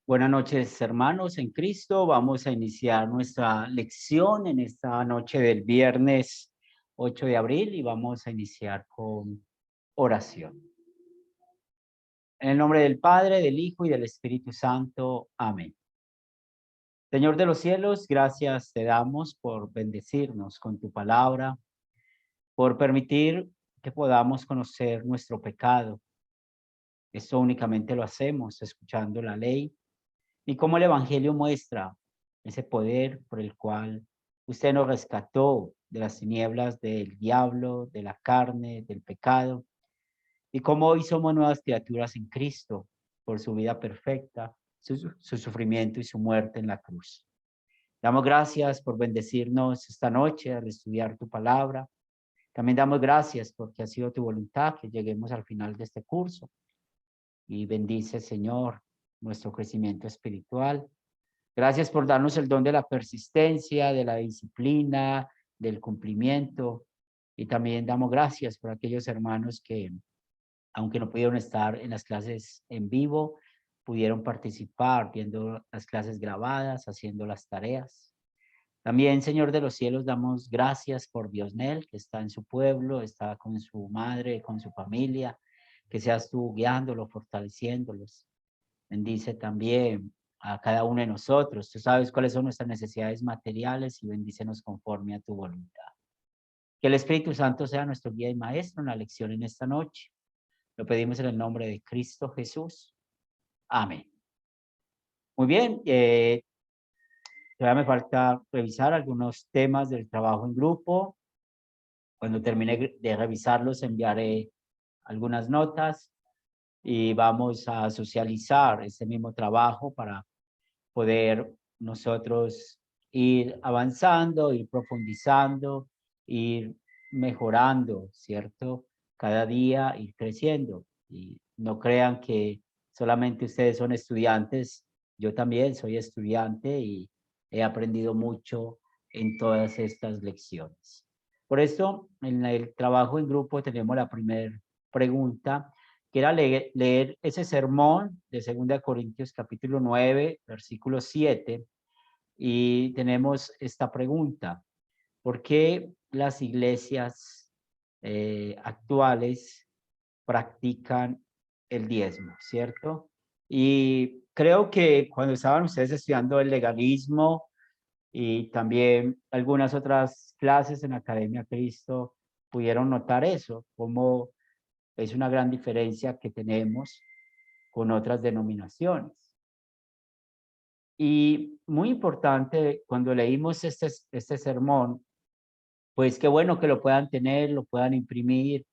Buenas noches, hermanos en Cristo. Vamos a iniciar nuestra lección en esta noche del viernes 8 de abril y vamos a iniciar con oración. En el nombre del Padre, del Hijo y del Espíritu Santo. Amén. Señor de los cielos, gracias te damos por bendecirnos con tu palabra, por permitir que podamos conocer nuestro pecado. Esto únicamente lo hacemos escuchando la ley y cómo el Evangelio muestra ese poder por el cual usted nos rescató de las tinieblas del diablo, de la carne, del pecado, y cómo hoy somos nuevas criaturas en Cristo por su vida perfecta, su sufrimiento y su muerte en la cruz. Damos gracias por bendecirnos esta noche al estudiar tu palabra. También damos gracias porque ha sido tu voluntad que lleguemos al final de este curso. Y bendice, Señor, nuestro crecimiento espiritual. Gracias por darnos el don de la persistencia, de la disciplina, del cumplimiento. Y también damos gracias por aquellos hermanos que, aunque no pudieron estar en las clases en vivo, pudieron participar viendo las clases grabadas, haciendo las tareas. También, Señor de los cielos, damos gracias por Diosnel, que está en su pueblo, está con su madre, con su familia, que seas tú guiándolo, fortaleciéndolos. Bendice también a cada uno de nosotros. Tú sabes cuáles son nuestras necesidades materiales y bendícenos conforme a tu voluntad. Que el Espíritu Santo sea nuestro guía y maestro en la lección en esta noche. Lo pedimos en el nombre de Cristo Jesús. Amén. Muy bien, todavía me falta revisar algunos temas del trabajo en grupo. Cuando termine de revisarlos, enviaré algunas notas y vamos a socializar ese mismo trabajo para poder nosotros ir avanzando, ir profundizando, ir mejorando, ¿cierto? Cada día ir creciendo. Y no crean que solamente ustedes son estudiantes, yo también soy estudiante y he aprendido mucho en todas estas lecciones. Por esto, en el trabajo en grupo tenemos la primera pregunta, que era leer ese sermón de 2 Corintios capítulo 9, versículo 7, y tenemos esta pregunta: ¿por qué las iglesias actuales practican el diezmo, cierto? Y creo que cuando estaban ustedes estudiando el legalismo y también algunas otras clases en Academia Cristo, pudieron notar eso, como es una gran diferencia que tenemos con otras denominaciones. Y muy importante, cuando leímos este sermón, pues qué bueno que lo puedan tener, lo puedan imprimir,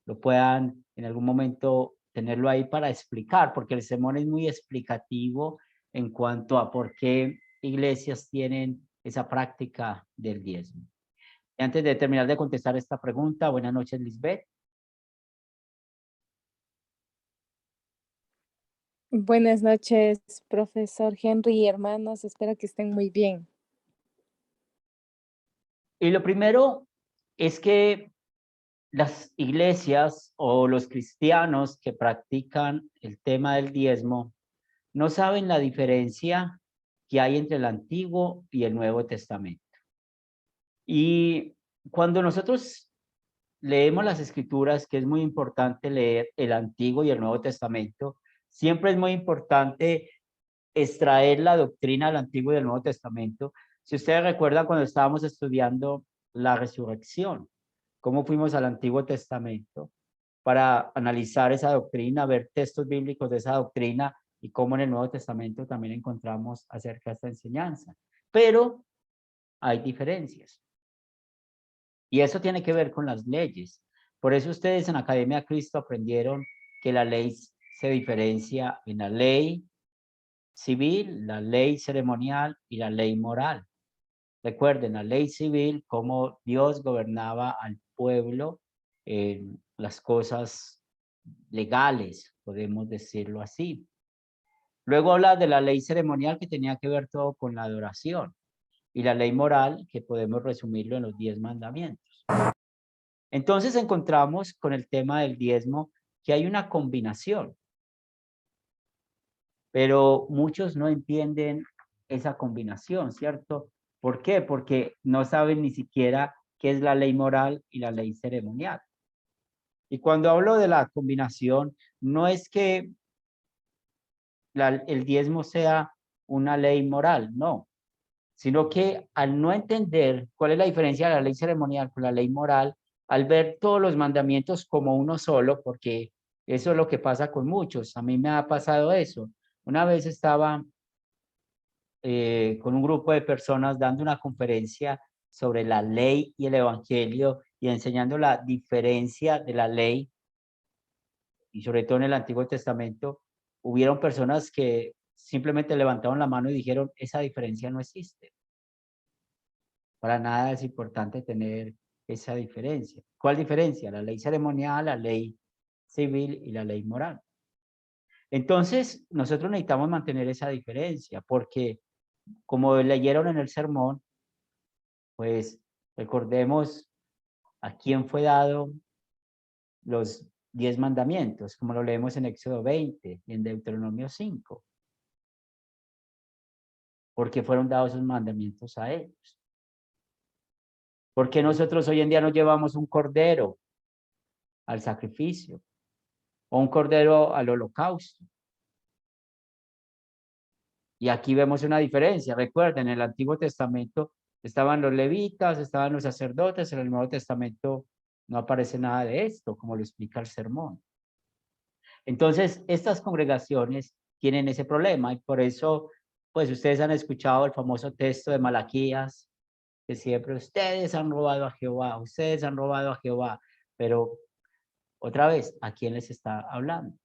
lo puedan en algún momento tenerlo ahí para explicar, porque el sermón es muy explicativo en cuanto a por qué iglesias tienen esa práctica del diezmo. Y antes de terminar de contestar esta pregunta, buenas noches, Lisbeth. Buenas noches, profesor Henry y hermanos. Espero que estén muy bien. Y lo primero es que las iglesias o los cristianos que practican el tema del diezmo no saben la diferencia que hay entre el Antiguo y el Nuevo Testamento. Y cuando nosotros leemos las Escrituras, que es muy importante leer el Antiguo y el Nuevo Testamento, siempre es muy importante extraer la doctrina del Antiguo y del Nuevo Testamento. Si ustedes recuerdan cuando estábamos estudiando la resurrección, cómo fuimos al Antiguo Testamento para analizar esa doctrina, ver textos bíblicos de esa doctrina y cómo en el Nuevo Testamento también encontramos acerca de esta enseñanza. Pero hay diferencias. Y eso tiene que ver con las leyes. Por eso ustedes en Academia Cristo aprendieron que la ley se diferencia en la ley civil, la ley ceremonial y la ley moral. Recuerden, la ley civil, cómo Dios gobernaba al pueblo en las cosas legales, podemos decirlo así. Luego habla de la ley ceremonial, que tenía que ver todo con la adoración, y la ley moral, que podemos resumirlo en los 10 mandamientos. Entonces encontramos con el tema del diezmo que hay una combinación. pero muchos no entienden esa combinación, ¿cierto? ¿Por qué? Porque no saben ni siquiera qué es la ley moral y la ley ceremonial. Y cuando hablo de la combinación, no es que el diezmo sea una ley moral, no, sino que al no entender cuál es la diferencia de la ley ceremonial con la ley moral, al ver todos los mandamientos como uno solo, porque eso es lo que pasa con muchos, a mí me ha pasado eso. Una vez estaba con un grupo de personas dando una conferencia sobre la ley y el evangelio y enseñando la diferencia de la ley y sobre todo en el Antiguo Testamento, hubieron personas que simplemente levantaron la mano y dijeron, esa diferencia no existe. Para nada es importante tener esa diferencia. ¿Cuál diferencia? La ley ceremonial, la ley civil y la ley moral. Entonces, nosotros necesitamos mantener esa diferencia porque, como leyeron en el sermón, pues recordemos a quién fue dado los 10 mandamientos, como lo leemos en Éxodo 20 y en Deuteronomio 5, porque fueron dados esos mandamientos a ellos. Porque nosotros hoy en día no llevamos un cordero al sacrificio o un cordero al holocausto. Y aquí vemos una diferencia. Recuerden, en el Antiguo Testamento estaban los levitas, estaban los sacerdotes, en el Nuevo Testamento no aparece nada de esto, como lo explica el sermón. Entonces, estas congregaciones tienen ese problema y por eso, pues ustedes han escuchado el famoso texto de Malaquías, que siempre ustedes han robado a Jehová, ustedes han robado a Jehová, pero otra vez, ¿a quién les está hablando?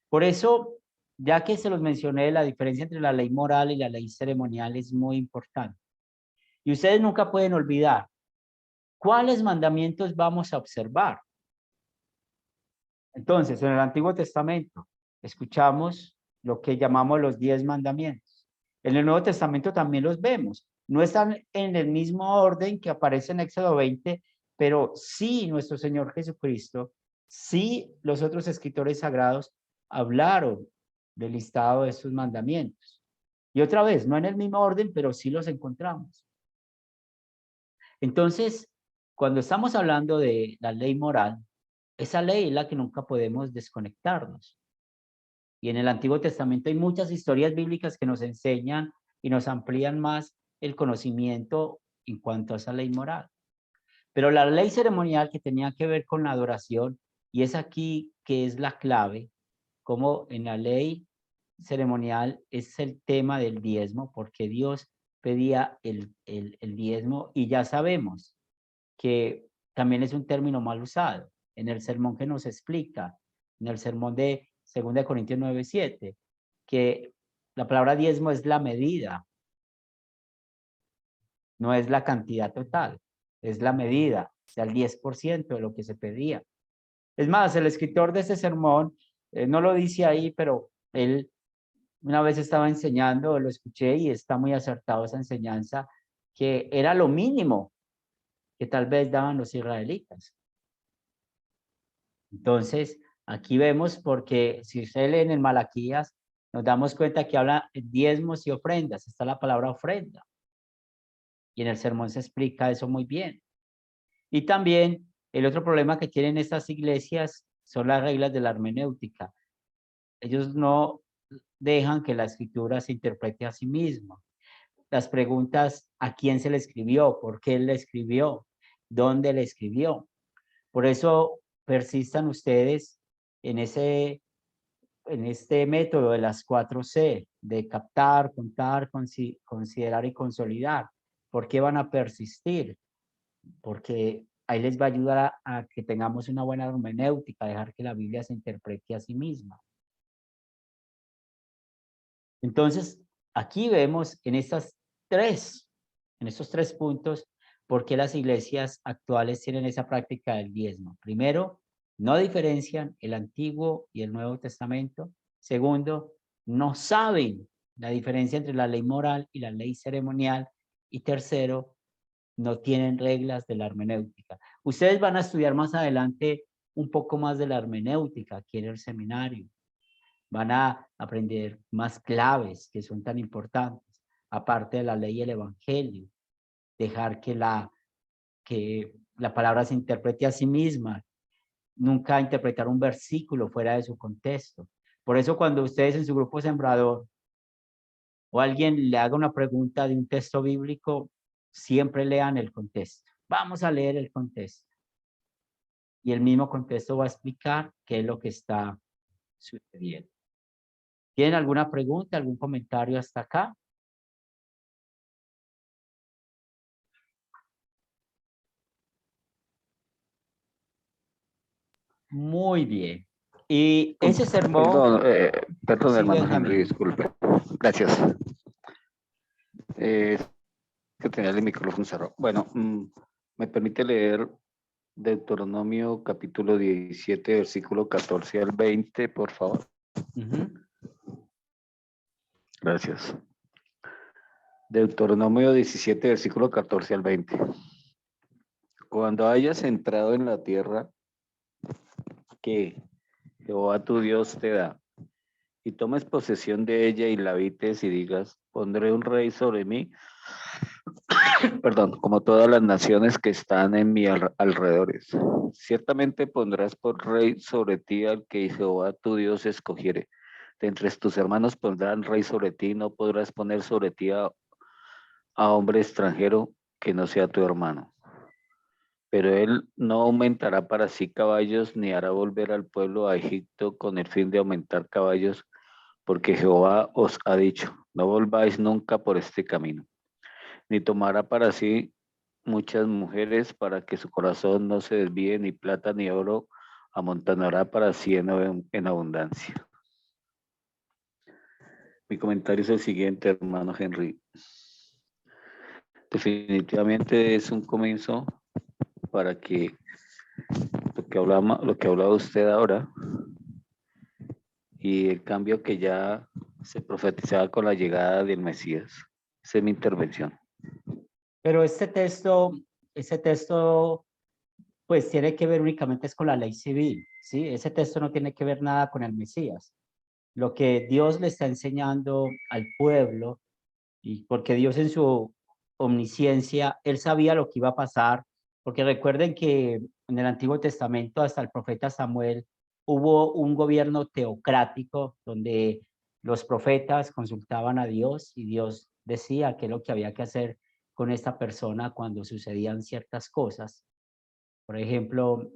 Por eso, ya que se los mencioné, la diferencia entre la ley moral y la ley ceremonial es muy importante. Y ustedes nunca pueden olvidar cuáles mandamientos vamos a observar. Entonces, en el Antiguo Testamento escuchamos lo que llamamos los 10 mandamientos. En el Nuevo Testamento también los vemos. No están en el mismo orden que aparece en Éxodo 20, pero sí nuestro Señor Jesucristo, sí los otros escritores sagrados hablaron del listado de estos mandamientos. Y otra vez, no en el mismo orden, pero sí los encontramos. Entonces, cuando estamos hablando de la ley moral, esa ley es la que nunca podemos desconectarnos. Y en el Antiguo Testamento hay muchas historias bíblicas que nos enseñan y nos amplían más el conocimiento en cuanto a esa ley moral. Pero la ley ceremonial que tenía que ver con la adoración, y es aquí que es la clave, como en la ley ceremonial es el tema del diezmo, porque Dios pedía el diezmo y ya sabemos que también es un término mal usado. En el sermón que nos explica, en el sermón de 2 Corintios 9:7, que la palabra diezmo es la medida, no es la cantidad total, es la medida, o sea, el 10% de lo que se pedía. Es más, el escritor de ese sermón, no lo dice ahí, pero él una vez estaba enseñando, lo escuché y está muy acertado esa enseñanza, que era lo mínimo que tal vez daban los israelitas. Entonces, aquí vemos porque si usted lee en el Malaquías, nos damos cuenta que habla de diezmos y ofrendas. Está la palabra ofrenda. Y en el sermón se explica eso muy bien. Y también el otro problema que tienen estas iglesias son las reglas de la hermenéutica. Ellos no dejan que la escritura se interprete a sí misma. Las preguntas, ¿a quién se le escribió? ¿Por qué él le escribió? ¿Dónde le escribió? Por eso persistan ustedes en este método de las 4C, de captar, contar, considerar y consolidar. ¿Por qué van a persistir? Porque ahí les va a ayudar a que tengamos una buena hermenéutica, dejar que la Biblia se interprete a sí misma. Entonces, aquí vemos en estos tres puntos, por qué las iglesias actuales tienen esa práctica del diezmo. Primero, no diferencian el Antiguo y el Nuevo Testamento. Segundo, no saben la diferencia entre la ley moral y la ley ceremonial. Y tercero, no tienen reglas de la hermenéutica. Ustedes van a estudiar más adelante un poco más de la hermenéutica aquí en el seminario. van a aprender más claves que son tan importantes, aparte de la ley y el evangelio, dejar que la palabra se interprete a sí misma, nunca interpretar un versículo fuera de su contexto. Por eso cuando ustedes en su grupo sembrador o alguien le haga una pregunta de un texto bíblico, siempre lean el contexto. Vamos a leer el contexto. Y el mismo contexto va a explicar qué es lo que está sucediendo. ¿Tienen alguna pregunta, algún comentario hasta acá? Muy bien. Y ese sermón, Perdón, sí, hermano Henry, Benjamín. disculpe. Gracias. Es que tenía el micrófono cerrado. Bueno, me permite leer Deuteronomio capítulo 17, versículo 14 al 20, por favor. Gracias. Deuteronomio 17, versículo 14 al 20. Cuando hayas entrado en la tierra que Jehová tu Dios te da, y tomes posesión de ella y la habites y digas, pondré un rey sobre mí, perdón, como todas las naciones que están en mi alrededores. Ciertamente pondrás por rey sobre ti al que Jehová tu Dios escogiere. De entre tus hermanos pondrán rey sobre ti, no podrás poner sobre ti a hombre extranjero que no sea tu hermano. Pero él no aumentará para sí caballos, ni hará volver al pueblo a Egipto con el fin de aumentar caballos, porque Jehová os ha dicho, no volváis nunca por este camino, ni tomará para sí muchas mujeres para que su corazón no se desvíe, ni plata ni oro amontonará para sí en abundancia. Mi comentario es el siguiente, hermano Henry. Definitivamente es un comienzo para que lo que hablaba usted ahora y el cambio que ya se profetizaba con la llegada del Mesías. Esa es mi intervención. Pero ese texto, pues tiene que ver únicamente es con la ley civil, ¿sí? Ese texto no tiene que ver nada con el Mesías. Lo que Dios le está enseñando al pueblo, y porque Dios en su omnisciencia, él sabía lo que iba a pasar, porque recuerden que en el Antiguo Testamento, hasta el profeta Samuel, hubo un gobierno teocrático donde los profetas consultaban a Dios y Dios decía qué es lo que había que hacer con esta persona cuando sucedían ciertas cosas. Por ejemplo,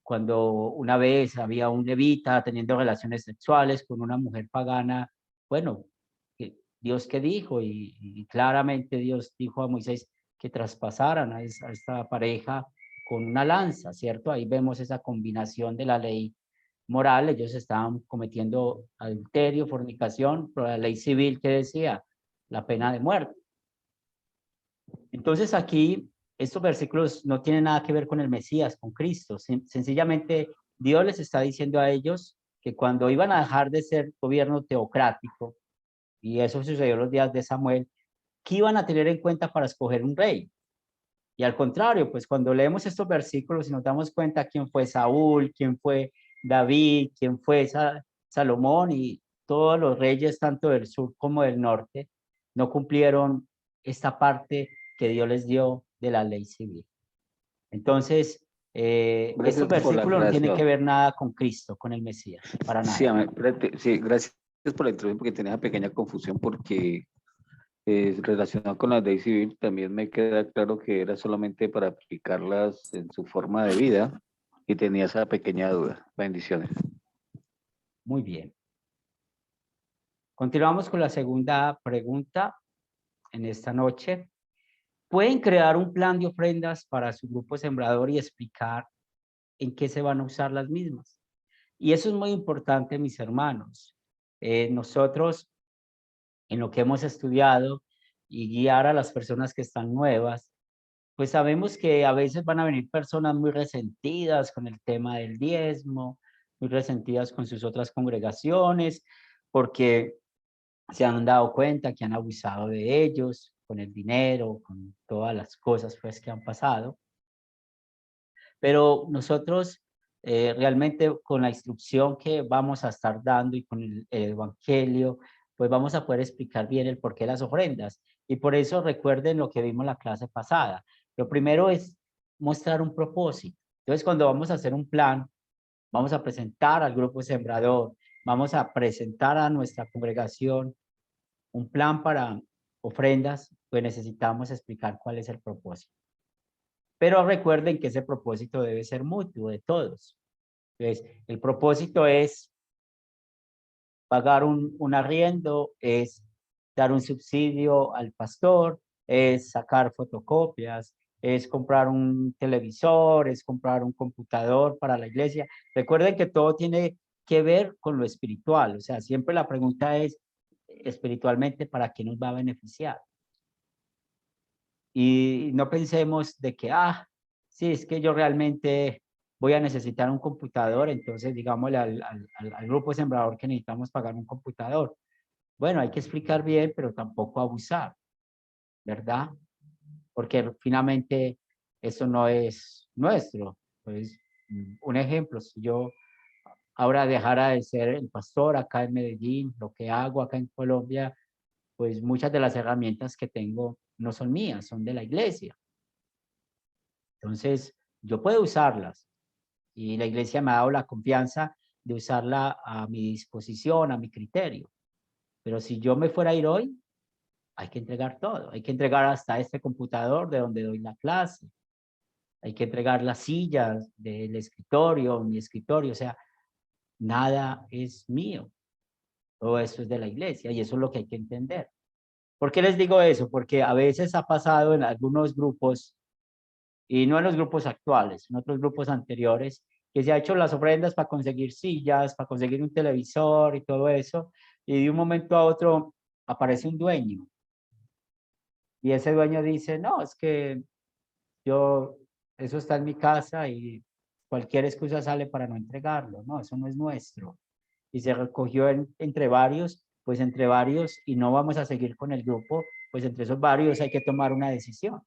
cuando una vez había un levita teniendo relaciones sexuales con una mujer pagana, bueno, Dios qué dijo, y claramente Dios dijo a Moisés que traspasaran a esta pareja con una lanza, ¿cierto? Ahí vemos esa combinación de la ley moral, ellos estaban cometiendo adulterio, fornicación, pero la ley civil que decía la pena de muerte. Entonces aquí estos versículos no tienen nada que ver con el Mesías, con Cristo. Sencillamente Dios les está diciendo a ellos que cuando iban a dejar de ser gobierno teocrático, y eso sucedió los días de Samuel, ¿qué iban a tener en cuenta para escoger un rey? Y al contrario, pues cuando leemos estos versículos y nos damos cuenta quién fue Saúl, quién fue David, quién fue Salomón y todos los reyes, tanto del sur como del norte, no cumplieron esta parte que Dios les dio de la ley civil. Entonces, estos versículos no tienen que ver nada con Cristo, con el Mesías, para nada. Sí, gracias por la introducción porque tenía una pequeña confusión porque relacionado con la ley civil también me queda claro que era solamente para aplicarlas en su forma de vida y tenía esa pequeña duda. Bendiciones. Muy bien. Continuamos con la segunda pregunta en esta noche. ¿Pueden crear un plan de ofrendas para su grupo sembrador y explicar en qué se van a usar las mismas? Y eso es muy importante, mis hermanos. Nosotros, en lo que hemos estudiado y guiar a las personas que están nuevas, pues sabemos que a veces van a venir personas muy resentidas con el tema del diezmo, muy resentidas con sus otras congregaciones, porque se han dado cuenta que han abusado de ellos con el dinero, con todas las cosas pues que han pasado. Pero nosotros realmente con la instrucción que vamos a estar dando y con el evangelio, pues vamos a poder explicar bien el porqué de las ofrendas. Y por eso recuerden lo que vimos la clase pasada. Lo primero es mostrar un propósito. Entonces, cuando vamos a hacer un plan, vamos a presentar al grupo sembrador, vamos a presentar a nuestra congregación un plan para ofrendas, pues necesitamos explicar cuál es el propósito. Pero recuerden que ese propósito debe ser mutuo de todos. Entonces, el propósito es pagar un arriendo, es dar un subsidio al pastor, es sacar fotocopias, es comprar un televisor, es comprar un computador para la iglesia. Recuerden que todo tiene que ver con lo espiritual. O sea, siempre la pregunta es, espiritualmente, ¿para qué nos va a beneficiar? Y no pensemos de que, sí, es que yo realmente voy a necesitar un computador, entonces digámosle al grupo sembrador que necesitamos pagar un computador. Bueno, hay que explicar bien, pero tampoco abusar, ¿verdad? Porque finalmente eso no es nuestro. Pues, un ejemplo, si yo ahora dejara de ser el pastor acá en Medellín, lo que hago acá en Colombia, pues muchas de las herramientas que tengo no son mías, son de la iglesia. Entonces, yo puedo usarlas y la iglesia me ha dado la confianza de usarla a mi disposición, a mi criterio. Pero si yo me fuera a ir hoy, hay que entregar todo. Hay que entregar hasta este computador de donde doy la clase. Hay que entregar las sillas del escritorio, mi escritorio. O sea, nada es mío. Todo eso es de la iglesia y eso es lo que hay que entender. ¿Por qué les digo eso? Porque a veces ha pasado en algunos grupos, y no en los grupos actuales, en otros grupos anteriores, que se ha hecho las ofrendas para conseguir sillas, para conseguir un televisor y todo eso, y de un momento a otro aparece un dueño. Y ese dueño dice, no, es que eso está en mi casa y cualquier excusa sale para no entregarlo. No, eso no es nuestro. Y se recogió entre varios, pues entre varios, y no vamos a seguir con el grupo, pues entre esos varios hay que tomar una decisión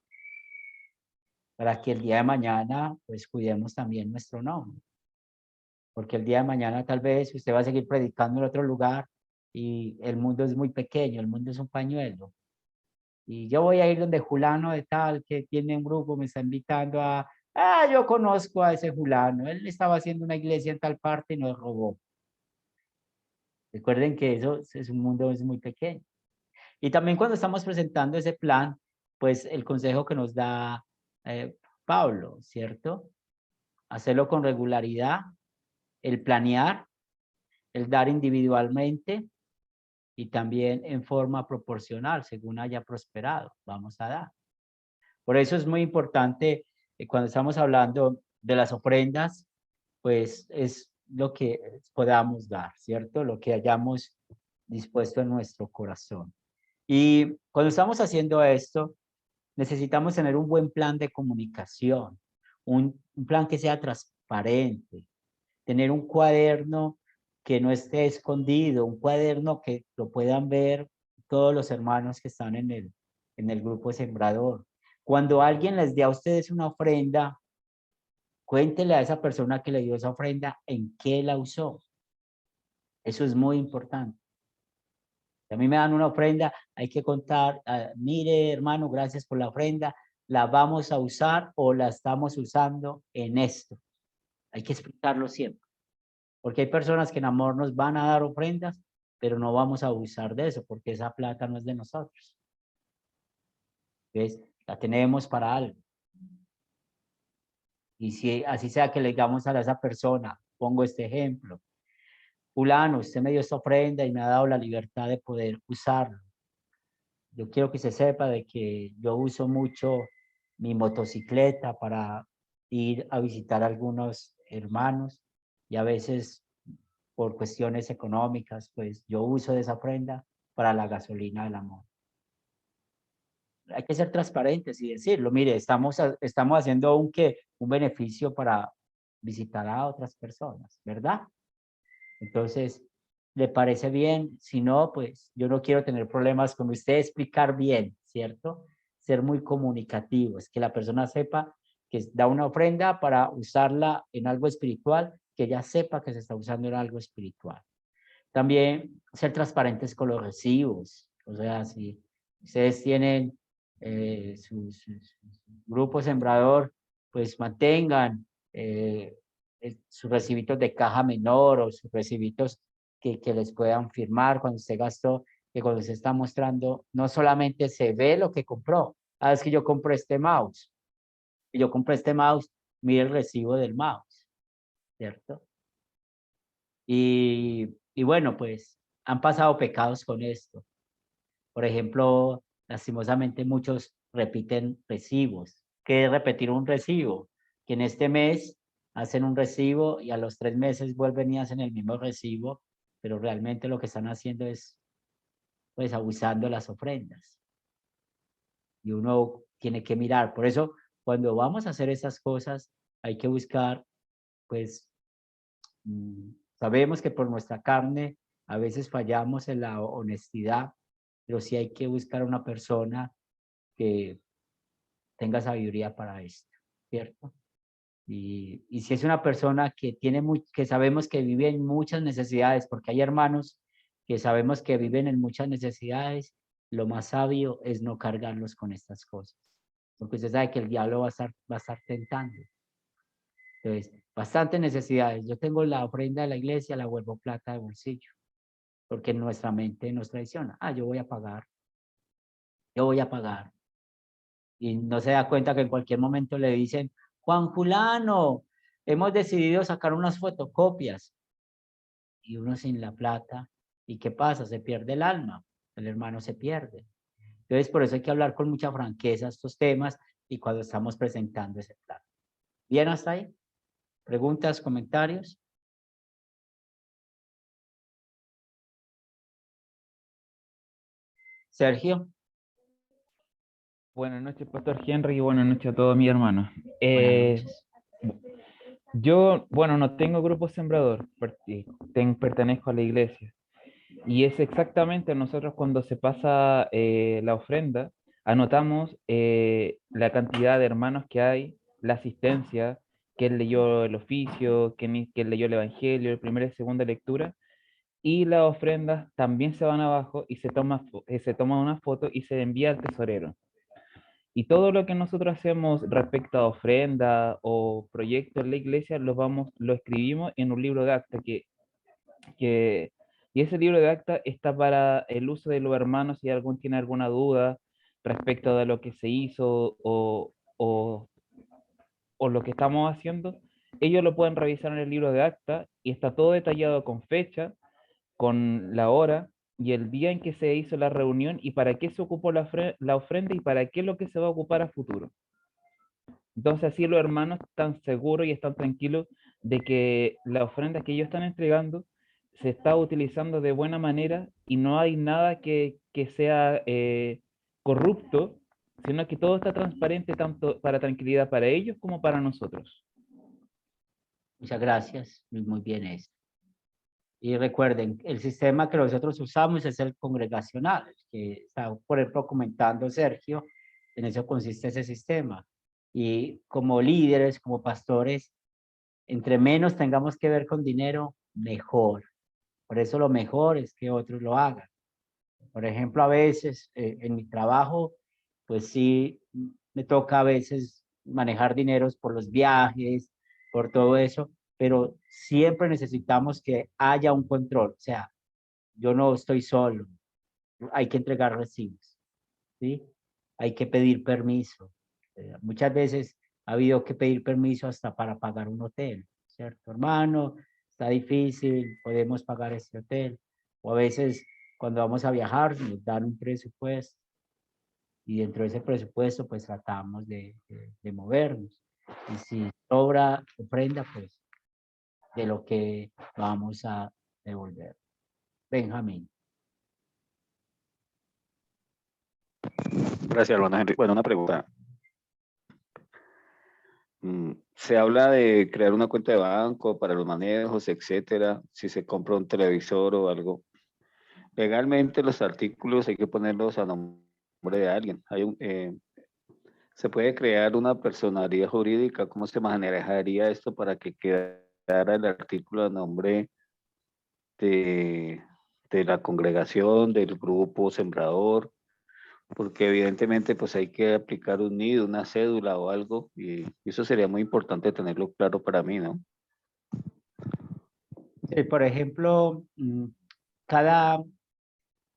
para que el día de mañana, pues cuidemos también nuestro nombre. Porque el día de mañana tal vez usted va a seguir predicando en otro lugar y el mundo es muy pequeño, el mundo es un pañuelo. Y yo voy a ir donde Julano de tal, que tiene un grupo, me está invitando yo conozco a ese Julano, él estaba haciendo una iglesia en tal parte y nos robó. Recuerden que eso es un mundo es muy pequeño. Y también cuando estamos presentando ese plan, pues el consejo que nos da Pablo, ¿cierto? Hacerlo con regularidad, el planear, el dar individualmente y también en forma proporcional, según haya prosperado, vamos a dar. Por eso es muy importante cuando estamos hablando de las ofrendas, pues es lo que podamos dar, ¿cierto? Lo que hayamos dispuesto en nuestro corazón. Y cuando estamos haciendo esto, necesitamos tener un buen plan de comunicación, un plan que sea transparente, tener un cuaderno que no esté escondido, un cuaderno que lo puedan ver todos los hermanos que están en el grupo sembrador. Cuando alguien les dé a ustedes una ofrenda, cuéntele a esa persona que le dio esa ofrenda en qué la usó. Eso es muy importante. Si a mí me dan una ofrenda, hay que contar, mire hermano, gracias por la ofrenda, la vamos a usar o la estamos usando en esto. Hay que explicarlo siempre. Porque hay personas que en amor nos van a dar ofrendas, pero no vamos a abusar de eso, porque esa plata no es de nosotros. ¿Ves? La tenemos para algo. Y si así sea que le digamos a esa persona, pongo este ejemplo, fulano, usted me dio esta ofrenda y me ha dado la libertad de poder usarlo. Yo quiero que se sepa de que yo uso mucho mi motocicleta para ir a visitar a algunos hermanos y a veces por cuestiones económicas, pues yo uso de esa ofrenda para la gasolina del amor. Hay que ser transparentes y decirlo, mire, estamos haciendo un beneficio para visitar a otras personas, ¿verdad? Entonces, ¿le parece bien? Si no, pues yo no quiero tener problemas con usted, explicar bien, ¿cierto? Ser muy comunicativo, es que la persona sepa que da una ofrenda para usarla en algo espiritual, que ella sepa que se está usando en algo espiritual. También ser transparentes con los recibos. O sea, si ustedes tienen su grupo sembrador, pues mantengan sus recibitos de caja menor o sus recibitos que les puedan firmar cuando usted gastó, que cuando se está mostrando, no solamente se ve lo que compró. Ah, es que yo compré este mouse. Y yo compré este mouse, mire el recibo del mouse, ¿cierto? Y bueno, pues han pasado pecados con esto. Por ejemplo, lastimosamente muchos repiten recibos. ¿Qué es repetir un recibo? Que en este mes hacen un recibo y a los 3 meses vuelven y hacen el mismo recibo, pero realmente lo que están haciendo es pues abusando de las ofrendas. Y uno tiene que mirar. Por eso, cuando vamos a hacer esas cosas, hay que buscar, pues, sabemos que por nuestra carne a veces fallamos en la honestidad, pero sí hay que buscar una persona que tenga sabiduría para esto, ¿cierto? Y si es una persona que que sabemos que vive en muchas necesidades, porque hay hermanos que sabemos que viven en muchas necesidades, lo más sabio es no cargarlos con estas cosas, porque usted sabe que el diablo va a estar tentando. Entonces, bastantes necesidades. Yo tengo la ofrenda de la iglesia, la vuelvo plata de bolsillo, porque nuestra mente nos traiciona. Ah, yo voy a pagar, yo voy a pagar. Y no se da cuenta que en cualquier momento le dicen, Juan Julano, hemos decidido sacar unas fotocopias. Y uno sin la plata, ¿y qué pasa? Se pierde el alma, el hermano se pierde. Entonces, por eso hay que hablar con mucha franqueza estos temas y cuando estamos presentando ese plan. ¿Bien hasta ahí? ¿Preguntas, comentarios? Sergio. Buenas noches, Pastor Henry, y buenas noches a todos mis hermanos. Buenas noches. Yo, bueno, no tengo grupo sembrador, pertenezco a la iglesia. Y es exactamente nosotros cuando se pasa la ofrenda, anotamos la cantidad de hermanos que hay, la asistencia, quién leyó el oficio, quién leyó el evangelio, la primera y segunda lectura, y las ofrendas también se van abajo y se toma una foto y se envía al tesorero. Y todo lo que nosotros hacemos respecto a ofrenda o proyectos en la iglesia, lo escribimos en un libro de acta y ese libro de acta está para el uso de los hermanos si alguno tiene alguna duda respecto de lo que se hizo o lo que estamos haciendo, ellos lo pueden revisar en el libro de acta y está todo detallado con fecha, con la hora y el día en que se hizo la reunión y para qué se ocupó la ofrenda y para qué es lo que se va a ocupar a futuro. Entonces así los hermanos están seguros y están tranquilos de que la ofrenda que ellos están entregando se está utilizando de buena manera y no hay nada que sea corrupto, sino que todo está transparente tanto para tranquilidad para ellos como para nosotros. Muchas gracias. Muy bien eso. Y recuerden, el sistema que nosotros usamos es el congregacional, que está, por ejemplo, comentando Sergio, en eso consiste ese sistema. Y como líderes, como pastores, entre menos tengamos que ver con dinero, mejor. Por eso lo mejor es que otros lo hagan. Por ejemplo, a veces en mi trabajo, pues sí, me toca a veces manejar dineros por los viajes, por todo eso, pero siempre necesitamos que haya un control. O sea, yo no estoy solo, hay que entregar recibos, ¿sí? Hay que pedir permiso. Muchas veces ha habido que pedir permiso hasta para pagar un hotel, ¿cierto? Hermano, está difícil, podemos pagar este hotel. O a veces cuando vamos a viajar nos dan un presupuesto y dentro de ese presupuesto pues tratamos de movernos. Y si sobra ofrenda, pues de lo que vamos a devolver. Benjamín. Gracias, hermano Henry. Bueno, una pregunta. Se habla de crear una cuenta de banco para los manejos, etcétera, si se compra un televisor o algo. Legalmente los artículos hay que ponerlos a nombre de alguien. ¿Se puede crear una personalidad jurídica? ¿Cómo se manejaría esto para que quedara el artículo a nombre de, de la congregación, del grupo sembrador? Porque evidentemente pues hay que aplicar un NID, una cédula o algo, y eso sería muy importante tenerlo claro para mí, ¿no? Sí, por ejemplo, cada,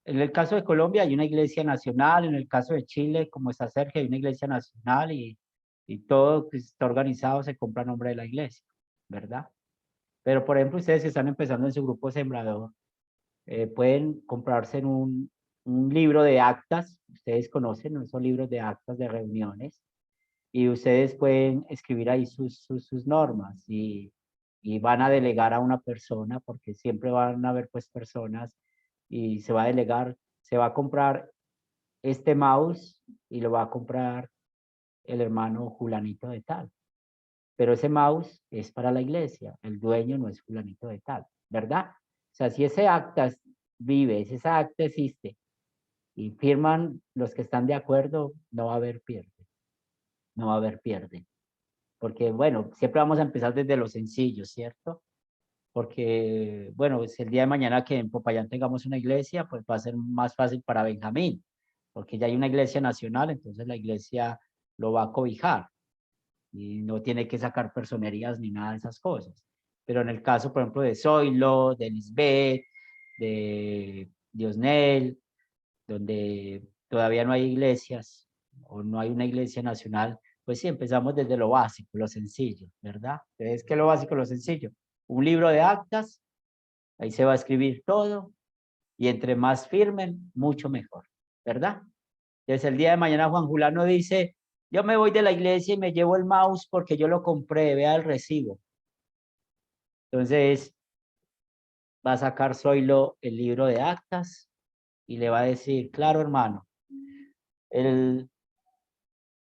en el caso de Colombia hay una iglesia nacional, en el caso de Chile, como está cerca, hay una iglesia nacional y todo que está organizado se compra a nombre de la iglesia, ¿verdad? Pero, por ejemplo, ustedes que están empezando en su grupo sembrador, pueden comprarse en un libro de actas, ustedes conocen, ¿no? Esos libros de actas de reuniones, y ustedes pueden escribir ahí sus normas y van a delegar a una persona, porque siempre van a haber pues personas y se va a delegar, se va a comprar este mouse y lo va a comprar el hermano Julanito de tal. Pero ese mouse es para la iglesia, el dueño no es Julanito de tal, ¿verdad? O sea, si ese acta vive, si esa acta existe y firman los que están de acuerdo, no va a haber pierde, no va a haber pierde. Porque, bueno, siempre vamos a empezar desde lo sencillo, ¿cierto? Porque, bueno, si el día de mañana que en Popayán tengamos una iglesia, pues va a ser más fácil para Benjamín, porque ya hay una iglesia nacional, entonces la iglesia lo va a cobijar y no tiene que sacar personerías ni nada de esas cosas. Pero en el caso, por ejemplo, de Zoilo, de Lisbeth, de Diosnel, donde todavía no hay iglesias o no hay una iglesia nacional, pues sí, empezamos desde lo básico, lo sencillo, ¿verdad? Entonces, ¿qué es lo básico, lo sencillo? Un libro de actas, ahí se va a escribir todo, y entre más firmen, mucho mejor, ¿verdad? Entonces, el día de mañana Juan Julano dice, yo me voy de la iglesia y me llevo el mouse porque yo lo compré, vea el recibo. Entonces, va a sacar Zoilo el libro de actas y le va a decir, claro, hermano, el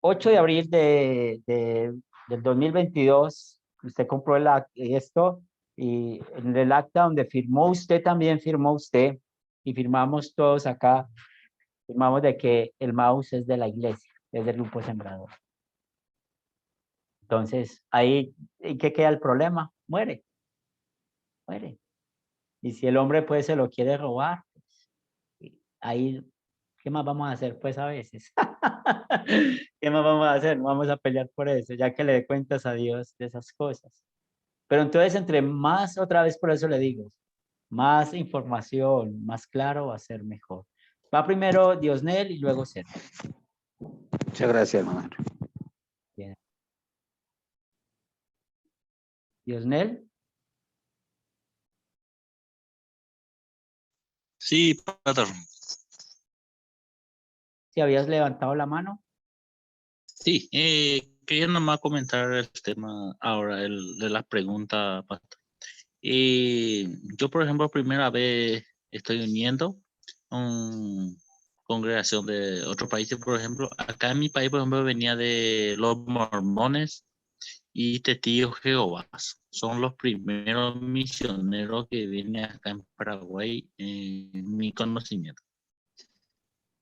8 de abril del 2022, usted compró esto y en el acta donde firmó usted también firmó usted y firmamos todos acá, firmamos de que el mouse es de la iglesia, es del grupo sembrador. Entonces, ahí, ¿en qué queda el problema? Muere, muere. Y si el hombre pues se lo quiere robar, pues, ahí, ¿qué más vamos a hacer pues a veces? ¿Qué más vamos a hacer? No vamos a pelear por eso, ya que le dé cuentas a Dios de esas cosas. Pero entonces, entre más, otra vez por eso le digo, más información, más claro va a ser mejor. Va primero Diosnel y luego Sergio. Muchas gracias, hermano. Bien. Diosnel, Sí, Pater. si habías levantado la mano. Sí, quería nomás comentar el tema ahora, el de las preguntas, Pastor. Yo, por ejemplo, primera vez estoy uniendo una congregación de otros países, por ejemplo. Acá en mi país, por ejemplo, venía de los mormones y testigos Jehová. Son los primeros misioneros que vienen acá en Paraguay, en mi conocimiento.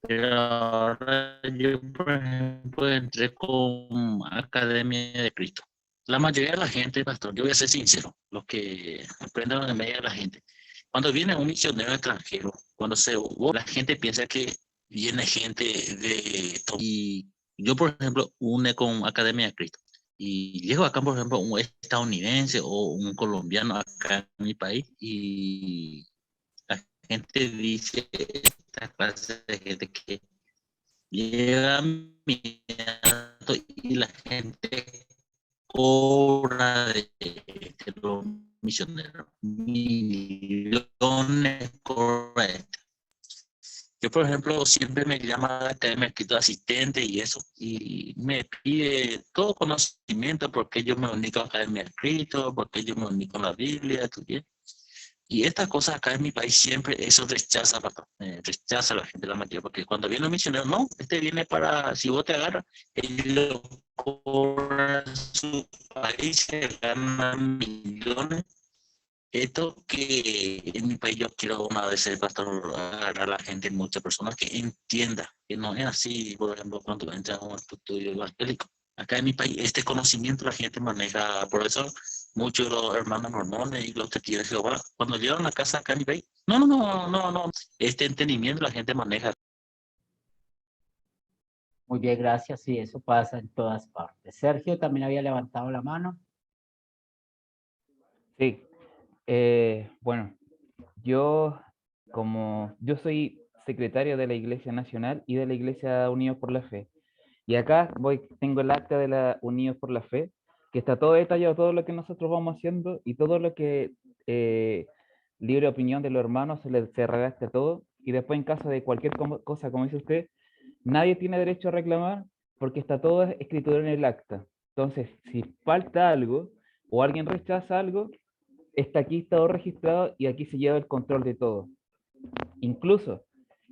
Pero ahora yo, por ejemplo, entré con Academia de Cristo. La mayoría de la gente, pastor, yo voy a ser sincero, los que aprenden en medio de la gente. Cuando viene un misionero extranjero, la gente piensa que viene gente de... Y yo, por ejemplo, une con Academia de Cristo. Y llego acá, por ejemplo, un estadounidense o un colombiano acá en mi país y la gente dice, esta clase de gente que llega mirando y la gente cobra de los misioneros. Millones cobra esto. Yo, por ejemplo, siempre me llama Academia de Cristo asistente y eso, y me pide todo conocimiento porque yo me uní con Academia de Cristo, porque yo me uní con la Biblia, ¿tú bien? Y estas cosas acá en mi país siempre eso rechaza, rechaza a la gente, la mayoría, porque cuando viene un misionero, no, este viene para, si vos te agarras, ellos cobran su país, se ganan millones, Esto que en mi país yo quiero una vez ser pastor, agarrar a la gente, muchas personas que entienda que no es así, por ejemplo, cuando entra a un estudio evangélico. Acá en mi país este conocimiento la gente maneja, por eso muchos de los hermanos mormones y los testigos de Jehová, cuando llegan a casa acá en mi país, no, este entendimiento la gente maneja. Muy bien, gracias. Sí, eso pasa en todas partes. Sergio también había levantado la mano. Sí, bueno, yo soy secretario de la Iglesia Nacional y de la Iglesia Unidos por la Fe. Y acá tengo el acta de la Unidos por la Fe, que está todo detallado, todo lo que nosotros vamos haciendo y todo lo que libre opinión de los hermanos se redacta todo. Y después en caso de cualquier cosa, como dice usted, nadie tiene derecho a reclamar porque está todo escrito en el acta. Entonces, si falta algo o alguien rechaza algo, está aquí todo registrado y aquí se lleva el control de todo. Incluso,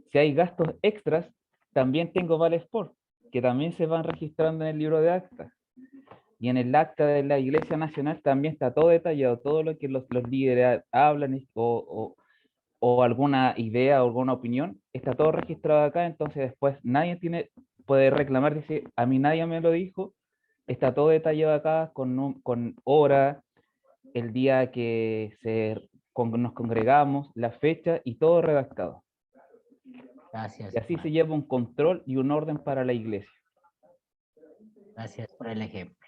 si hay gastos extras, también tengo Vale Sport, que también se van registrando en el libro de actas. Y en el acta de la Iglesia Nacional también está todo detallado, todo lo que los líderes hablan o alguna idea o alguna opinión, está todo registrado acá, entonces después nadie puede reclamar, decir, a mí nadie me lo dijo, está todo detallado acá con hora, el día que nos congregamos, la fecha y todo redactado. Gracias. Y así hermano. se lleva un control y un orden para la iglesia. Gracias por el ejemplo.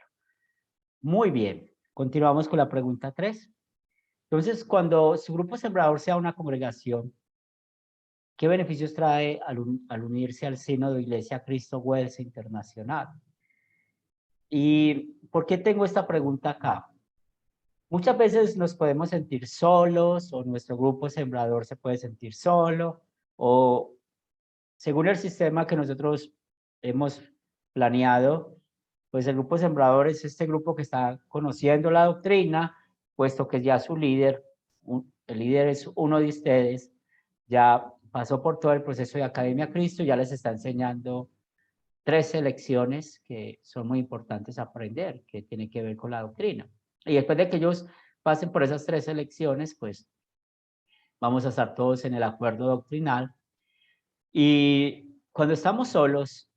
Muy bien. Continuamos con la pregunta 3. Entonces, cuando su grupo sembrador sea una congregación, ¿qué beneficios trae al unirse al Sínodo de Iglesia Cristo Wells Internacional? ¿Y por qué tengo esta pregunta acá? Muchas veces nos podemos sentir solos o nuestro grupo sembrador se puede sentir solo o según el sistema que nosotros hemos planeado, pues el grupo sembrador es este grupo que está conociendo la doctrina, puesto que ya su líder, el líder es uno de ustedes, ya pasó por todo el proceso de Academia Cristo, ya les está enseñando 3 lecciones que son muy importantes aprender, que tienen que ver con la doctrina. Y después de que ellos pasen por esas 3 lecciones, pues vamos a estar todos en el acuerdo doctrinal. Y cuando estamos solos,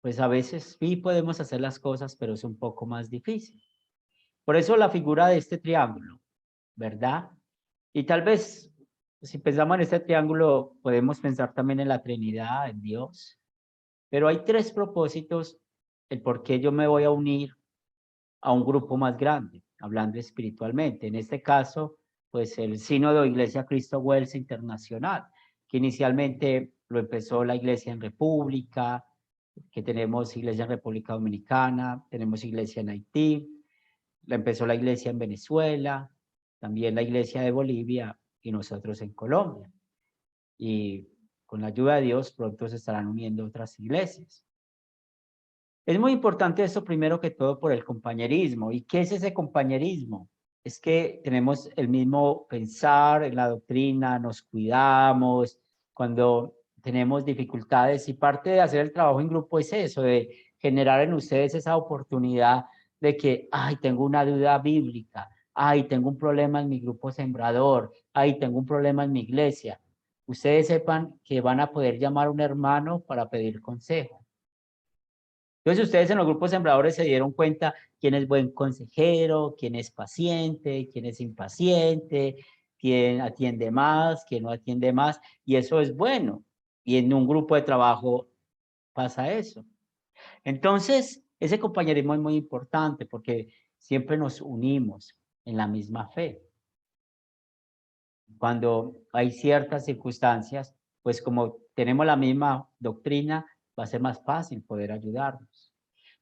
pues a veces sí podemos hacer las cosas, pero es un poco más difícil. Por eso la figura de este triángulo, ¿verdad? Y tal vez, si pensamos en este triángulo, podemos pensar también en la Trinidad, en Dios. Pero hay 3 propósitos, el por qué yo me voy a unir a un grupo más grande, hablando espiritualmente. En este caso, pues el Sínodo de Iglesia Cristo Wells Internacional, que inicialmente lo empezó la Iglesia en República, que tenemos Iglesia en República Dominicana, tenemos Iglesia en Haití, la empezó la Iglesia en Venezuela, también la Iglesia de Bolivia y nosotros en Colombia. Y con la ayuda de Dios pronto se estarán uniendo otras iglesias. Es muy importante esto primero que todo por el compañerismo. ¿Y qué es ese compañerismo? Es que tenemos el mismo pensar en la doctrina, nos cuidamos cuando tenemos dificultades y parte de hacer el trabajo en grupo es eso, de generar en ustedes esa oportunidad de que, ay, tengo una duda bíblica, ay, tengo un problema en mi grupo sembrador, ay, tengo un problema en mi iglesia. Ustedes sepan que van a poder llamar a un hermano para pedir consejo. Entonces ustedes en los grupos sembradores se dieron cuenta quién es buen consejero, quién es paciente, quién es impaciente, quién atiende más, quién no atiende más, y eso es bueno. Y en un grupo de trabajo pasa eso. Entonces, ese compañerismo es muy importante porque siempre nos unimos en la misma fe. Cuando hay ciertas circunstancias, pues como tenemos la misma doctrina, va a ser más fácil poder ayudarnos.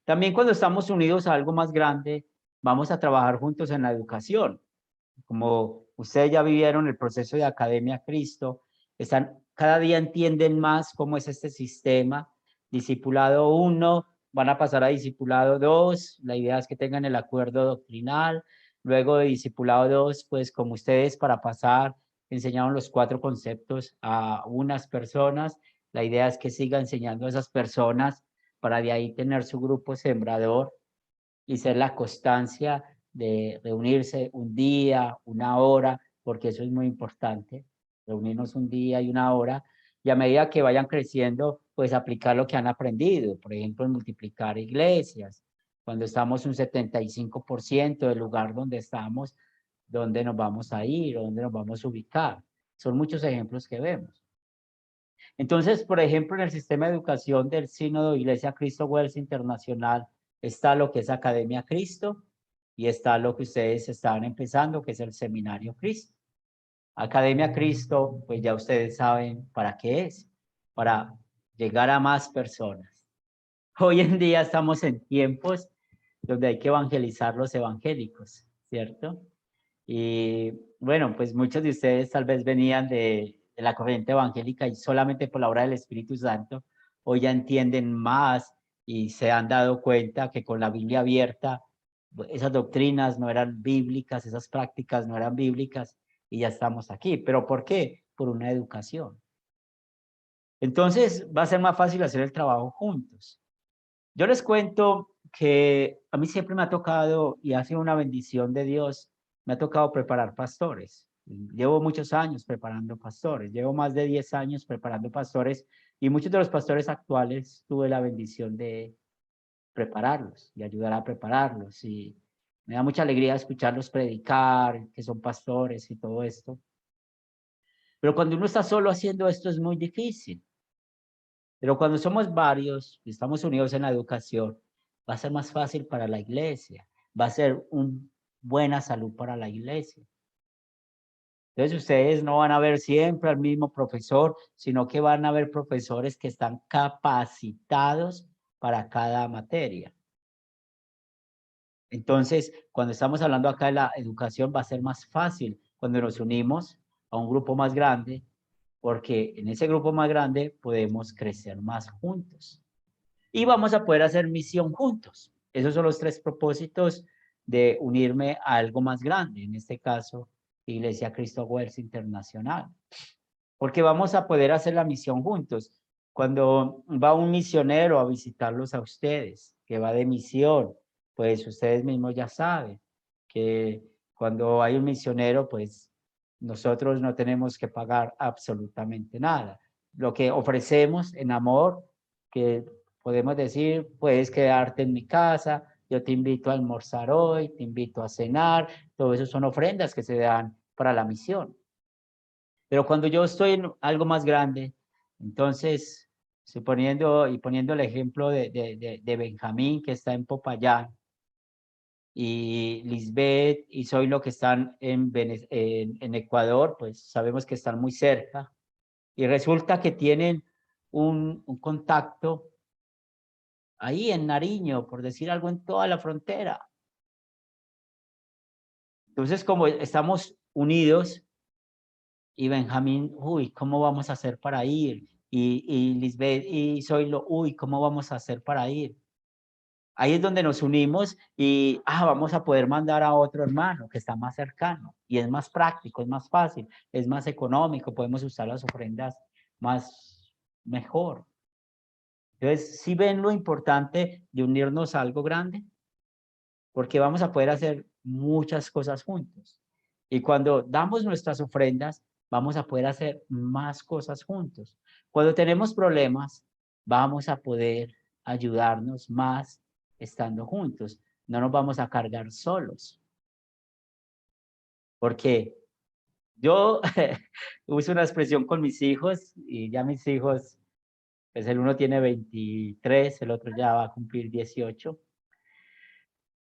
También cuando estamos unidos a algo más grande, vamos a trabajar juntos en la educación. Como ustedes ya vivieron el proceso de Academia Cristo, cada día entienden más cómo es este sistema. Discipulado 1, van a pasar a Discipulado 2, la idea es que tengan el acuerdo doctrinal. Luego de Discipulado 2, pues como ustedes para pasar enseñaron los 4 conceptos a unas personas, la idea es que siga enseñando a esas personas para de ahí tener su grupo sembrador y ser la constancia de reunirse un día, una hora, porque eso es muy importante, reunirnos un día y una hora, y a medida que vayan creciendo, pues aplicar lo que han aprendido, por ejemplo, en multiplicar iglesias. Cuando estamos un 75% del lugar donde estamos, ¿dónde nos vamos a ir? ¿Dónde nos vamos a ubicar? Son muchos ejemplos que vemos. Entonces, por ejemplo, en el sistema de educación del Sínodo Iglesia Cristo Wels Internacional está lo que es Academia Cristo y está lo que ustedes estaban empezando, que es el Seminario Cristo. Academia Cristo, pues ya ustedes saben para qué es, para llegar a más personas. Hoy en día estamos en tiempos donde hay que evangelizar los evangélicos, ¿cierto? Y bueno, pues muchos de ustedes tal vez venían de la corriente evangélica y solamente por la obra del Espíritu Santo hoy ya entienden más y se han dado cuenta que con la Biblia abierta esas doctrinas no eran bíblicas, esas prácticas no eran bíblicas y ya estamos aquí. ¿Pero por qué? Por una educación. Entonces va a ser más fácil hacer el trabajo juntos. Yo les cuento que a mí siempre me ha tocado, y ha sido una bendición de Dios, me ha tocado preparar pastores. Llevo muchos años preparando pastores, llevo más de 10 años preparando pastores, y muchos de los pastores actuales tuve la bendición de prepararlos, de ayudar a prepararlos, y me da mucha alegría escucharlos predicar, que son pastores y todo esto. Pero cuando uno está solo haciendo esto es muy difícil. Pero cuando somos varios y estamos unidos en la educación, va a ser más fácil para la iglesia, va a ser una buena salud para la iglesia. Entonces ustedes no van a ver siempre al mismo profesor, sino que van a ver profesores que están capacitados para cada materia. Entonces, cuando estamos hablando acá de la educación, va a ser más fácil cuando nos unimos a un grupo más grande, porque en ese grupo más grande podemos crecer más juntos. Y vamos a poder hacer misión juntos. Esos son los 3 propósitos de unirme a algo más grande, en este caso, Iglesia Cristo Wels Internacional. Porque vamos a poder hacer la misión juntos. Cuando va un misionero a visitarlos a ustedes, que va de misión, pues ustedes mismos ya saben que cuando hay un misionero, pues nosotros no tenemos que pagar absolutamente nada. Lo que ofrecemos en amor, que podemos decir, puedes quedarte en mi casa, yo te invito a almorzar hoy, te invito a cenar, todo eso son ofrendas que se dan para la misión. Pero cuando yo estoy en algo más grande, entonces, poniendo el ejemplo de Benjamín, que está en Popayán, y Lisbeth y Zoilo, que están en Ecuador, pues sabemos que están muy cerca, y resulta que tienen un contacto ahí en Nariño, por decir algo, en toda la frontera. Entonces, como estamos unidos, y Benjamín, uy, ¿cómo vamos a hacer para ir? Y Lisbeth y Zoilo, uy, ¿cómo vamos a hacer para ir? Ahí es donde nos unimos y vamos a poder mandar a otro hermano que está más cercano y es más práctico, es más fácil, es más económico, podemos usar las ofrendas mejor. Entonces, ¿sí ven lo importante de unirnos a algo grande? Porque vamos a poder hacer muchas cosas juntos. Y cuando damos nuestras ofrendas, vamos a poder hacer más cosas juntos. Cuando tenemos problemas, vamos a poder ayudarnos más estando juntos. No nos vamos a cargar solos. Porque yo uso una expresión con mis hijos y ya mis hijos, pues el uno tiene 23, el otro ya va a cumplir 18.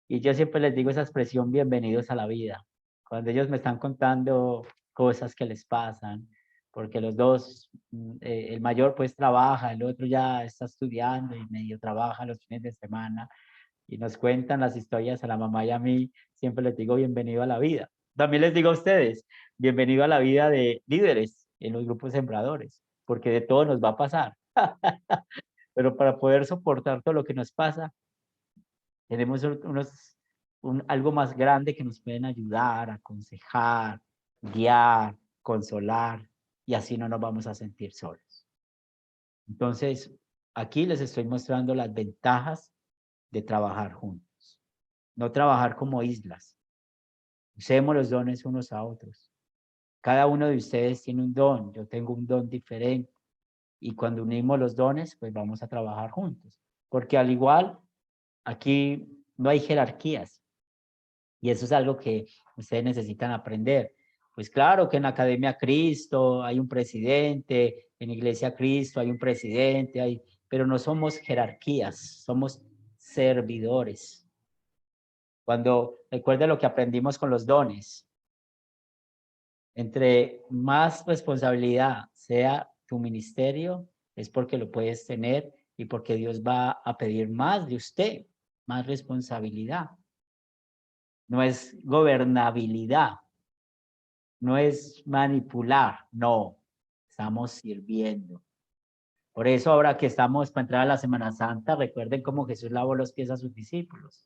Y yo siempre les digo esa expresión, bienvenidos a la vida. Cuando ellos me están contando cosas que les pasan, porque los dos, el mayor pues trabaja, el otro ya está estudiando y medio trabaja los fines de semana, y nos cuentan las historias a la mamá y a mí, siempre les digo bienvenido a la vida. También les digo a ustedes, bienvenido a la vida de líderes en los grupos sembradores, porque de todo nos va a pasar. Pero para poder soportar todo lo que nos pasa, tenemos algo más grande que nos pueden ayudar, aconsejar, guiar, consolar, y así no nos vamos a sentir solos. Entonces, aquí les estoy mostrando las ventajas de trabajar juntos. No trabajar como islas. Usemos los dones unos a otros. Cada uno de ustedes tiene un don, yo tengo un don diferente. Y cuando unimos los dones, pues vamos a trabajar juntos. Porque al igual, aquí no hay jerarquías. Y eso es algo que ustedes necesitan aprender. Pues claro que en Academia Cristo hay un presidente, en Iglesia Cristo hay un presidente, pero no somos jerarquías, somos servidores. Cuando recuerden lo que aprendimos con los dones, entre más responsabilidad sea tu ministerio, es porque lo puedes tener y porque Dios va a pedir más de usted, más responsabilidad. No es gobernabilidad, no es manipular, no, estamos sirviendo. Por eso ahora que estamos para entrar a la Semana Santa, recuerden cómo Jesús lavó los pies a sus discípulos.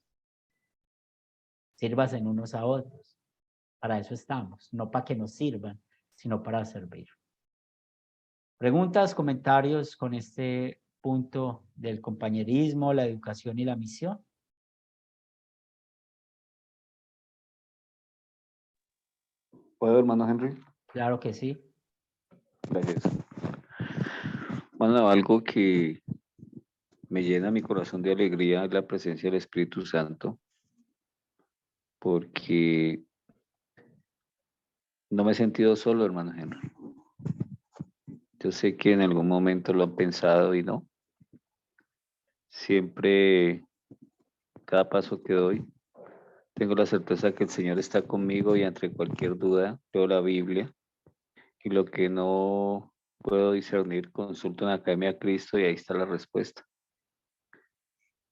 Sírvanse unos a otros. Para eso estamos, no para que nos sirvan, sino para servir. ¿Preguntas, comentarios con este punto del compañerismo, la educación y la misión? ¿Puedo, hermano Henry? Claro que sí. Gracias. Bueno, algo que me llena mi corazón de alegría es la presencia del Espíritu Santo, porque no me he sentido solo, hermano Henry. Yo sé que en algún momento lo han pensado y no. Siempre, cada paso que doy, tengo la certeza que el Señor está conmigo y entre cualquier duda leo la Biblia y lo que no puedo discernir, consulto en la Academia Cristo y ahí está la respuesta.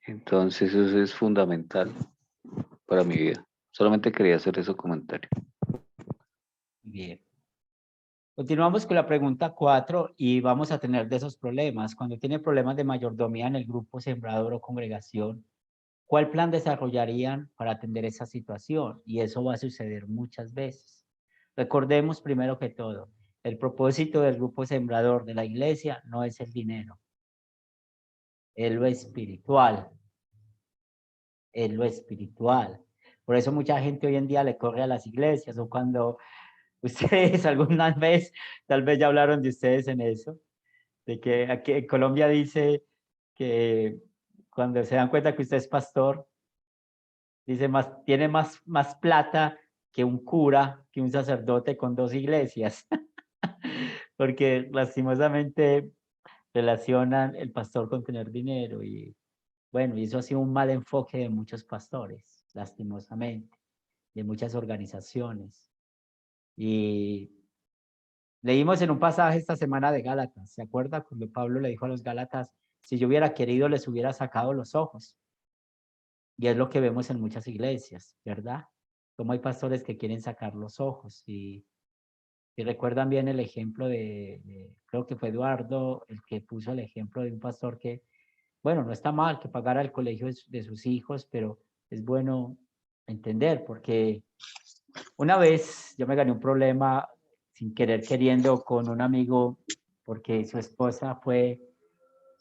Entonces eso es fundamental para mi vida. Solamente quería hacer ese comentario. Bien. Continuamos con la pregunta 4 y vamos a tener de esos problemas. Cuando tiene problemas de mayordomía en el grupo sembrador o congregación, ¿cuál plan desarrollarían para atender esa situación? Y eso va a suceder muchas veces. Recordemos primero que todo, el propósito del grupo sembrador de la iglesia no es el dinero, es lo espiritual, es lo espiritual. Por eso mucha gente hoy en día le corre a las iglesias o cuando ustedes alguna vez, tal vez ya hablaron de ustedes en eso, de que aquí en Colombia dice que cuando se dan cuenta que usted es pastor, dice tiene más plata que un cura, que un sacerdote con 2 iglesias, porque lastimosamente relacionan el pastor con tener dinero y bueno, y eso ha sido un mal enfoque de muchos pastores, lastimosamente, de muchas organizaciones. Y leímos en un pasaje esta semana de Gálatas, ¿se acuerda? Cuando Pablo le dijo a los Gálatas, si yo hubiera querido les hubiera sacado los ojos. Y es lo que vemos en muchas iglesias, ¿verdad? Como hay pastores que quieren sacar los ojos. Y recuerdan bien el ejemplo creo que fue Eduardo el que puso el ejemplo de un pastor que, bueno, no está mal que pagara el colegio de sus hijos, pero es bueno entender, porque una vez yo me gané un problema sin querer queriendo con un amigo, porque su esposa fue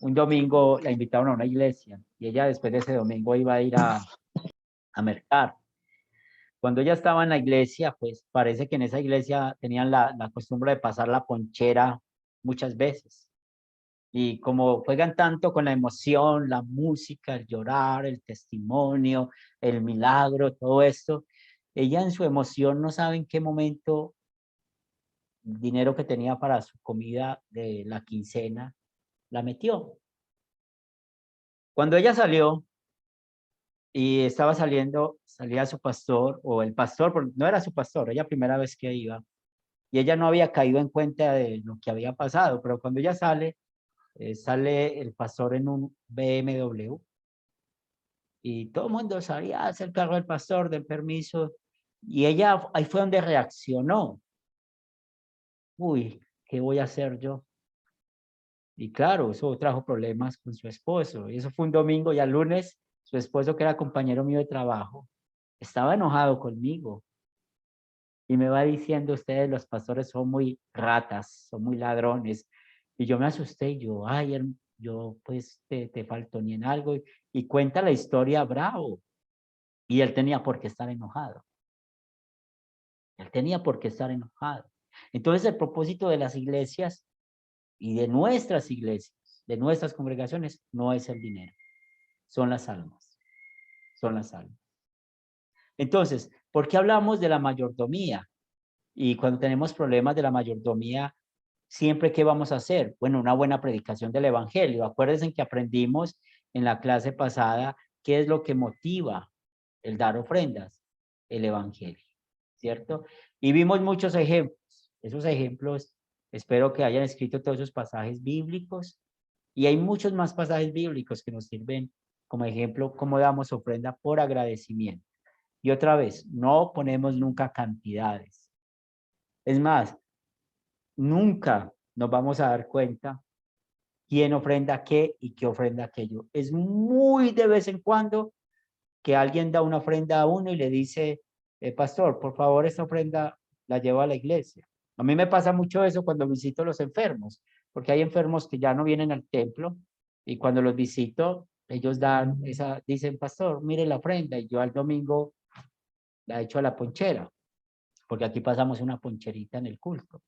un domingo, la invitaron a una iglesia, y ella después de ese domingo iba a ir a mercar. Cuando ella estaba en la iglesia, pues parece que en esa iglesia tenían la costumbre de pasar la ponchera muchas veces. Y como juegan tanto con la emoción, la música, el llorar, el testimonio, el milagro, todo esto, ella en su emoción no sabe en qué momento el dinero que tenía para su comida de la quincena la metió. Cuando ella salió, y estaba saliendo, salía su pastor, o el pastor, no era su pastor, ella primera vez que iba, y ella no había caído en cuenta de lo que había pasado, pero cuando ella sale, sale el pastor en un BMW, y todo el mundo sabía, es el carro del pastor, del permiso, y ella, ahí fue donde reaccionó. Uy, ¿qué voy a hacer yo? Y claro, eso trajo problemas con su esposo, y eso fue un domingo, y al lunes, su esposo, que era compañero mío de trabajo, estaba enojado conmigo y me va diciendo, ustedes los pastores son muy ratas, son muy ladrones. Y yo me asusté y yo, ay, yo pues te faltó ni en algo. Y cuenta la historia bravo. Y él tenía por qué estar enojado. Él tenía por qué estar enojado. Entonces, el propósito de las iglesias y de nuestras iglesias, de nuestras congregaciones, no es el dinero, son las almas, son las almas. Entonces, ¿por qué hablamos de la mayordomía? Y cuando tenemos problemas de la mayordomía, siempre, ¿qué vamos a hacer? Bueno, una buena predicación del evangelio. Acuérdense que aprendimos en la clase pasada qué es lo que motiva el dar ofrendas, el evangelio, ¿cierto? Y vimos muchos ejemplos. Esos ejemplos, espero que hayan escrito todos esos pasajes bíblicos. Y hay muchos más pasajes bíblicos que nos sirven como ejemplo cómo damos ofrenda por agradecimiento. Y otra vez, no ponemos nunca cantidades. Es más, nunca nos vamos a dar cuenta quién ofrenda qué y qué ofrenda aquello. Es muy de vez en cuando que alguien da una ofrenda a uno y le dice, pastor, por favor, esta ofrenda la llevo a la iglesia. A mí me pasa mucho eso cuando visito a los enfermos, porque hay enfermos que ya no vienen al templo y cuando los visito, ellos dan dicen, pastor, mire la ofrenda y yo al domingo la echo a la ponchera, porque aquí pasamos una poncherita en el culto.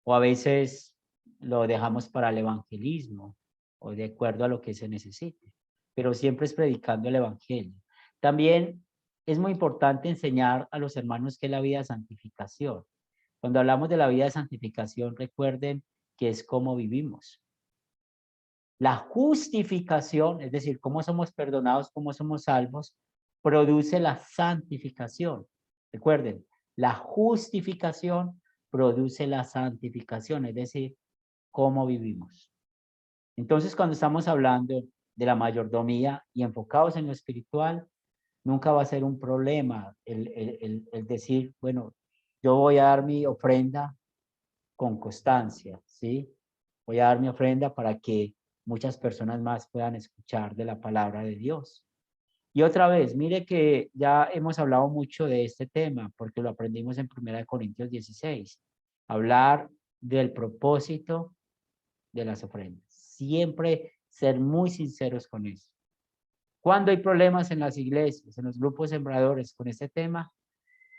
O a veces lo dejamos para el evangelismo o de acuerdo a lo que se necesite, pero siempre es predicando el evangelio. También es muy importante enseñar a los hermanos qué es la vida de santificación. Cuando hablamos de la vida de santificación, recuerden que es cómo vivimos. La justificación, es decir, cómo somos perdonados, cómo somos salvos, produce la santificación. Recuerden, la justificación produce la santificación, es decir, cómo vivimos. Entonces, cuando estamos hablando de la mayordomía y enfocados en lo espiritual, nunca va a ser un problema el decir, bueno, yo voy a dar mi ofrenda con constancia, ¿sí? Voy a dar mi ofrenda para que muchas personas más puedan escuchar de la palabra de Dios. Y otra vez, mire que ya hemos hablado mucho de este tema, porque lo aprendimos en 1 Corintios 16. Hablar del propósito de las ofrendas. Siempre ser muy sinceros con eso. Cuando hay problemas en las iglesias, en los grupos sembradores con este tema,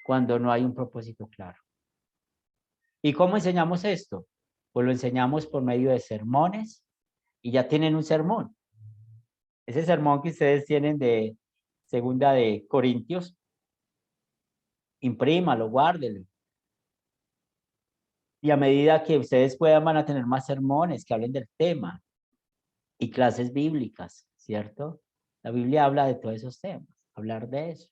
cuando no hay un propósito claro. ¿Y cómo enseñamos esto? Pues lo enseñamos por medio de sermones y ya tienen un sermón. Ese sermón que ustedes tienen de 2 de Corintios, imprímalo, guárdelo. Y a medida que ustedes puedan, van a tener más sermones que hablen del tema y clases bíblicas, ¿cierto? La Biblia habla de todos esos temas, hablar de eso.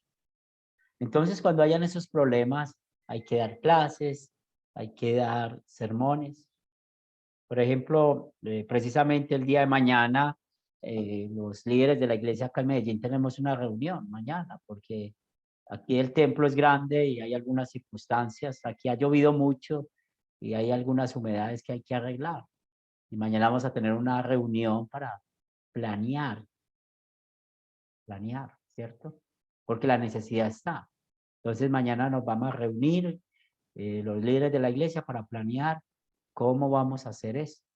Entonces, cuando hayan esos problemas, hay que dar clases, hay que dar sermones. Por ejemplo, precisamente el día de mañana, los líderes de la iglesia acá en Medellín tenemos una reunión mañana, porque aquí el templo es grande y hay algunas circunstancias. Aquí ha llovido mucho y hay algunas humedades que hay que arreglar. Y mañana vamos a tener una reunión para planear, ¿cierto? Porque la necesidad está. Entonces mañana nos vamos a reunir los líderes de la iglesia para planear cómo vamos a hacer esto.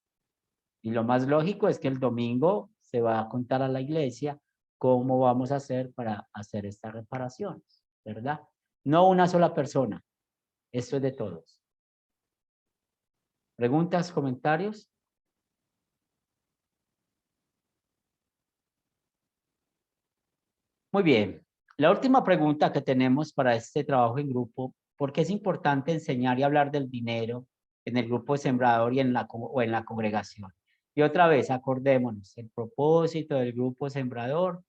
Y lo más lógico es que el domingo se va a contar a la iglesia cómo vamos a hacer para hacer estas reparaciones, ¿verdad? No una sola persona, esto es de todos. ¿Preguntas, comentarios? Muy bien. La última pregunta que tenemos para este trabajo en grupo, ¿por qué es importante enseñar y hablar del dinero en el grupo de sembrador y en la congregación? Y otra vez, acordémonos, el propósito del grupo sembrador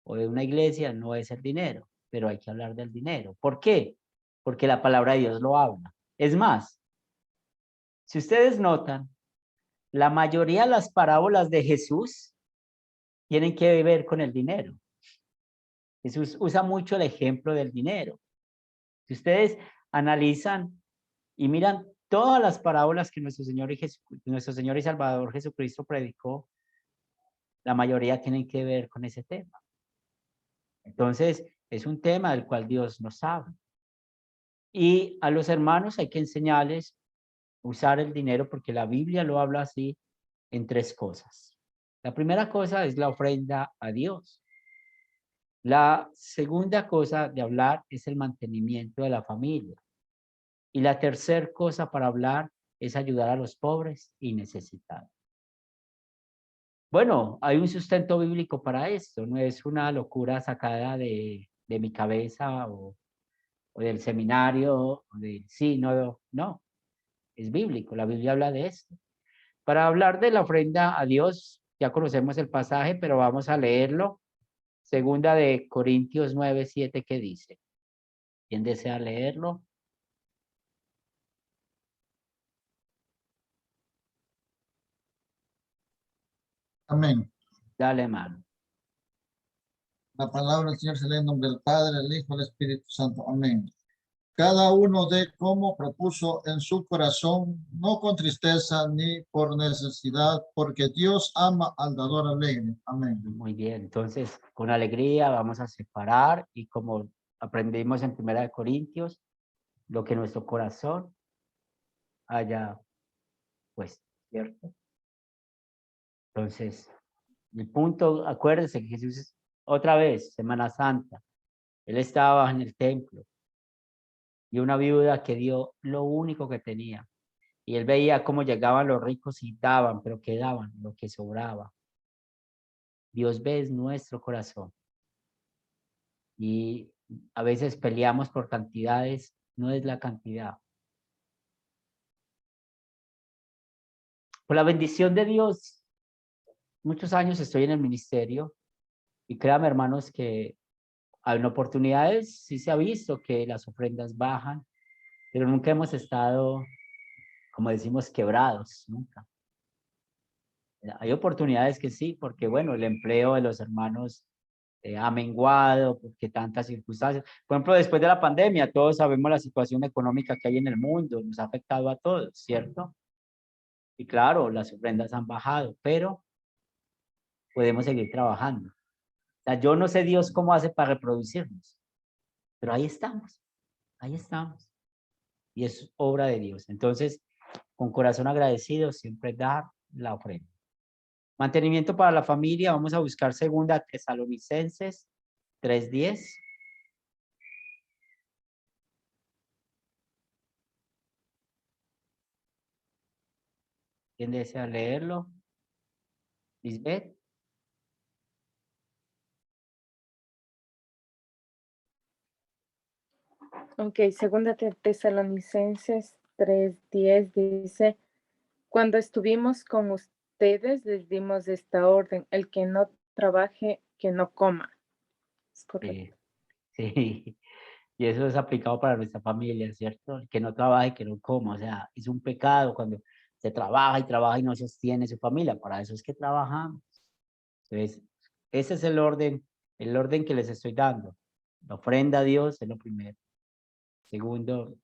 o de una iglesia no es el dinero, pero hay que hablar del dinero. ¿Por qué? Porque la palabra de Dios lo habla. Es más, si ustedes notan, la mayoría de las parábolas de Jesús tienen que ver con el dinero. Jesús usa mucho el ejemplo del dinero. Si ustedes analizan y miran todas las parábolas que nuestro Señor y Salvador Jesucristo predicó, la mayoría tienen que ver con ese tema. Entonces, es un tema del cual Dios nos habla. Y a los hermanos hay que enseñarles a usar el dinero porque la Biblia lo habla así en 3 cosas. La primera cosa es la ofrenda a Dios. La segunda cosa de hablar es el mantenimiento de la familia. Y la tercera cosa para hablar es ayudar a los pobres y necesitados. Bueno, hay un sustento bíblico para esto, no es una locura sacada de mi cabeza o del seminario, o del sínodo, no, es bíblico, la Biblia habla de esto. Para hablar de la ofrenda a Dios, ya conocemos el pasaje, pero vamos a leerlo. Segunda de Corintios 9:7, ¿qué dice? ¿Quién desea leerlo? Amén. Dale, mano. La palabra del Señor se lee en nombre del Padre, del Hijo y del Espíritu Santo. Amén. Cada uno dé como propuso en su corazón, no con tristeza ni por necesidad, porque Dios ama al dador alegre. Amén. Muy bien, entonces con alegría vamos a separar y como aprendimos en Primera de Corintios, lo que nuestro corazón haya puesto, ¿cierto? Entonces, el punto, acuérdense que Jesús, otra vez, Semana Santa, él estaba en el templo y una viuda que dio lo único que tenía. Y él veía cómo llegaban los ricos y daban, pero quedaban lo que sobraba. Dios ve nuestro corazón. Y a veces peleamos por cantidades, no es la cantidad. Por la bendición de Dios, muchos años estoy en el ministerio y créanme, hermanos, que en oportunidades sí se ha visto que las ofrendas bajan, pero nunca hemos estado, como decimos, quebrados, nunca. Hay oportunidades que sí, porque bueno, el empleo de los hermanos ha menguado, porque tantas circunstancias. Por ejemplo, después de la pandemia, todos sabemos la situación económica que hay en el mundo, nos ha afectado a todos, ¿cierto? Y claro, las ofrendas han bajado, pero podemos seguir trabajando. O sea, yo no sé Dios cómo hace para reproducirnos, pero ahí estamos, ahí estamos. Y es obra de Dios. Entonces, con corazón agradecido, siempre dar la ofrenda. Mantenimiento para la familia, vamos a buscar segunda Tesalonicenses 3:10. ¿Quién desea leerlo? Lisbeth. Ok, segunda Tesalonicenses 3:10 dice, cuando estuvimos con ustedes les dimos esta orden, el que no trabaje, que no coma. Es correcto. Sí, y eso es aplicado para nuestra familia, ¿cierto? El que no trabaje, que no coma, o sea, es un pecado cuando se trabaja y no sostiene su familia, para eso es que trabajamos. Entonces, ese es el orden que les estoy dando. La ofrenda a Dios es lo primero. Segundo,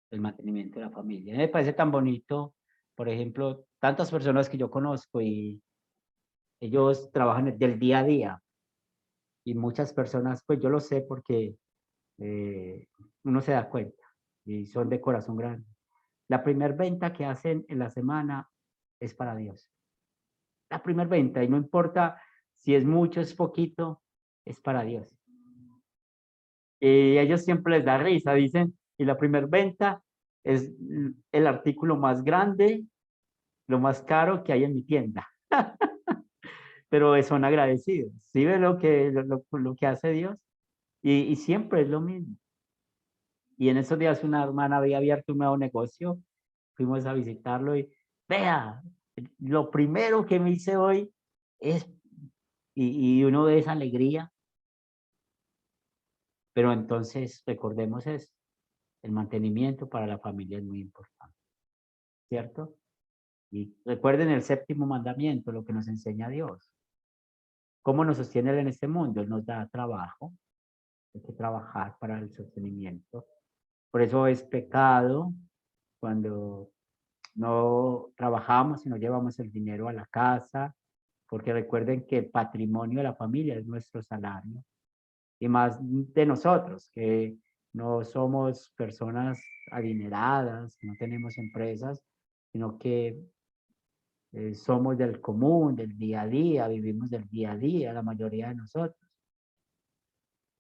el mantenimiento de la familia. Me parece tan bonito, por ejemplo, tantas personas que yo conozco y ellos trabajan del día a día y muchas personas, pues yo lo sé porque uno se da cuenta y son de corazón grande. La primer venta que hacen en la semana es para Dios. La primer venta, y no importa si es mucho, es poquito, es para Dios. Y a ellos siempre les da risa, dicen, y la primer venta es el artículo más grande, lo más caro que hay en mi tienda. Pero son agradecidos. ¿Sí ve lo que hace Dios? Y siempre es lo mismo. Y en esos días una hermana había abierto un nuevo negocio, fuimos a visitarlo y vea, lo primero que me hice hoy es, y uno ve esa alegría, pero entonces recordemos eso, el mantenimiento para la familia es muy importante, ¿cierto? Y recuerden el séptimo mandamiento, lo que nos enseña Dios. ¿Cómo nos sostiene Él en este mundo? Él nos da trabajo, hay que trabajar para el sostenimiento. Por eso es pecado cuando no trabajamos y no llevamos el dinero a la casa, porque recuerden que el patrimonio de la familia es nuestro salario, y más de nosotros, que no somos personas adineradas, no tenemos empresas, sino que somos del común, del día a día, vivimos del día a día, la mayoría de nosotros.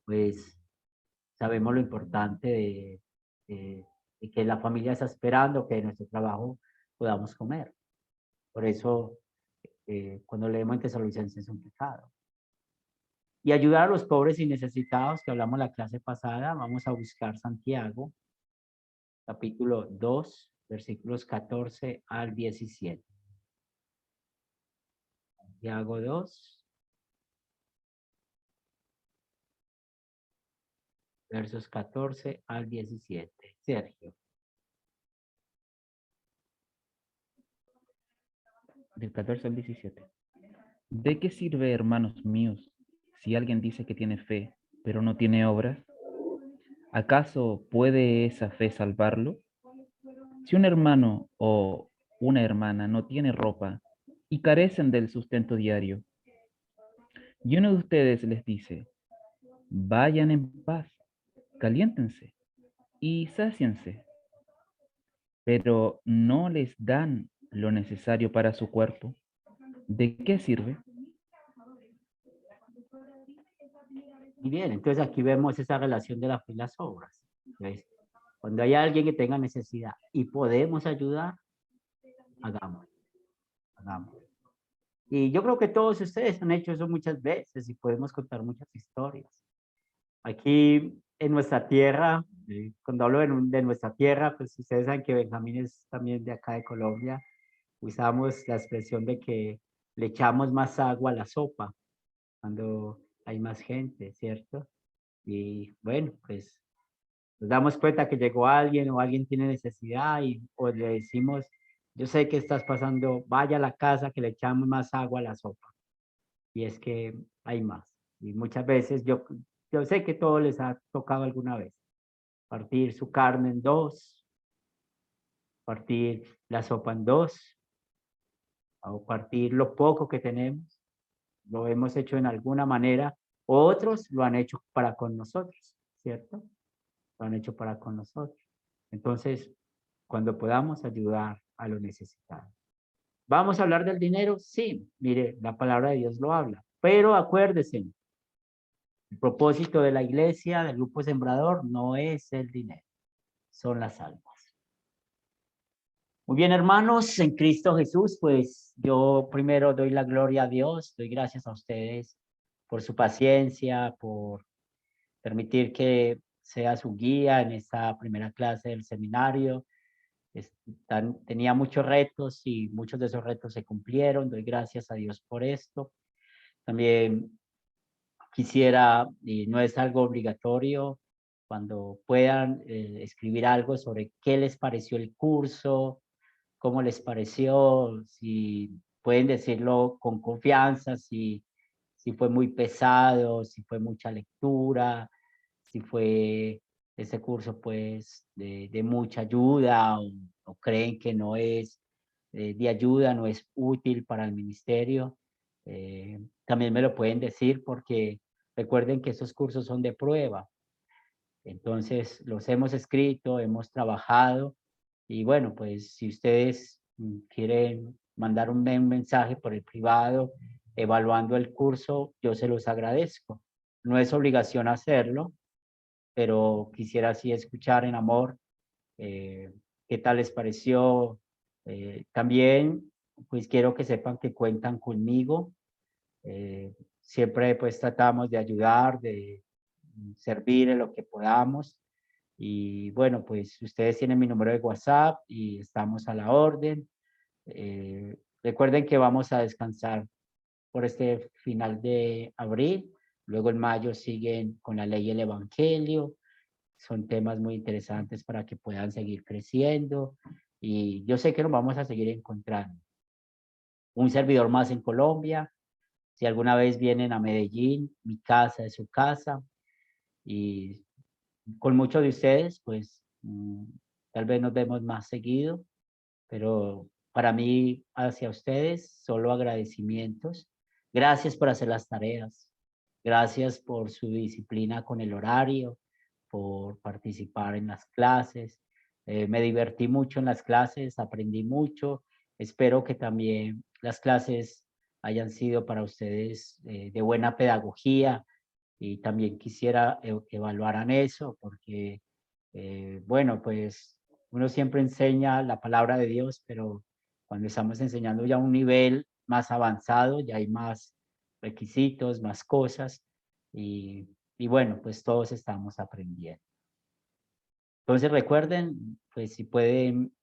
Pues sabemos lo importante de y que la familia está esperando que de nuestro trabajo podamos comer. Por eso, cuando leemos en Tesalonicenses es un pecado. Y ayudar a los pobres y necesitados, que hablamos la clase pasada, vamos a buscar Santiago, capítulo 2, versículos 14 al 17. Santiago 2, versos 14 al 17. Sergio. Del 14 al 17. ¿De qué sirve, hermanos míos, si alguien dice que tiene fe, pero no tiene obras? ¿Acaso puede esa fe salvarlo? Si un hermano o una hermana no tiene ropa y carecen del sustento diario, y uno de ustedes les dice, vayan en paz, caliéntense y sáciense, pero no les dan lo necesario para su cuerpo, ¿de qué sirve? Y bien, entonces aquí vemos esa relación de la fe y las obras. Entonces, cuando hay alguien que tenga necesidad y podemos ayudar, hagámoslo. Hagámoslo. Y yo creo que todos ustedes han hecho eso muchas veces y podemos contar muchas historias. Aquí en nuestra tierra, cuando hablo de nuestra tierra, pues ustedes saben que Benjamín es también de acá de Colombia. Usamos la expresión de que le echamos más agua a la sopa cuando hay más gente, ¿cierto? Y bueno, pues nos damos cuenta que llegó alguien o alguien tiene necesidad y o le decimos, yo sé que estás pasando, vaya a la casa que le echamos más agua a la sopa. Y es que hay más. Y muchas veces yo sé que todo les ha tocado alguna vez. Partir su carne en dos, partir la sopa en dos, o partir lo poco que tenemos. Lo hemos hecho en alguna manera. Otros lo han hecho para con nosotros, ¿cierto? Lo han hecho para con nosotros. Entonces, cuando podamos ayudar a los necesitados. ¿Vamos a hablar del dinero? Sí, mire, la palabra de Dios lo habla. Pero acuérdense, el propósito de la iglesia, del grupo sembrador, no es el dinero, son las almas. Muy bien, hermanos, en Cristo Jesús, pues yo primero doy la gloria a Dios, doy gracias a ustedes por su paciencia, por permitir que sea su guía en esta primera clase del seminario. Tenía muchos retos y muchos de esos retos se cumplieron. Doy gracias a Dios por esto. También quisiera, y no es algo obligatorio, cuando puedan escribir algo sobre qué les pareció el curso, cómo les pareció, si pueden decirlo con confianza, si fue muy pesado, si fue mucha lectura, si fue ese curso pues de mucha ayuda o creen que no es de ayuda, no es útil para el ministerio. También me lo pueden decir porque recuerden que esos cursos son de prueba. Entonces los hemos escrito, hemos trabajado y bueno, pues si ustedes quieren mandar un mensaje por el privado evaluando el curso, yo se los agradezco. No es obligación hacerlo, pero quisiera así escuchar en amor qué tal les pareció. También, pues quiero que sepan que cuentan conmigo. Siempre pues tratamos de ayudar, de servir en lo que podamos. Y bueno, pues ustedes tienen mi número de WhatsApp y estamos a la orden. Recuerden que vamos a descansar por este final de abril. Luego en mayo siguen con la ley y el evangelio. Son temas muy interesantes para que puedan seguir creciendo. Y yo sé que nos vamos a seguir encontrando. Un servidor más en Colombia. Si alguna vez vienen a Medellín, mi casa es su casa. Y con muchos de ustedes, pues tal vez nos vemos más seguido, pero para mí, hacia ustedes, solo agradecimientos. Gracias por hacer las tareas. Gracias por su disciplina con el horario, por participar en las clases. Me divertí mucho en las clases, aprendí mucho. Espero que también las clases hayan sido para ustedes de buena pedagogía y también quisiera que evaluaran eso porque, bueno, pues Uno siempre enseña la palabra de Dios, pero cuando estamos enseñando ya un nivel más avanzado, ya hay más requisitos, más cosas, y bueno, pues todos estamos aprendiendo. Entonces recuerden, pues si pueden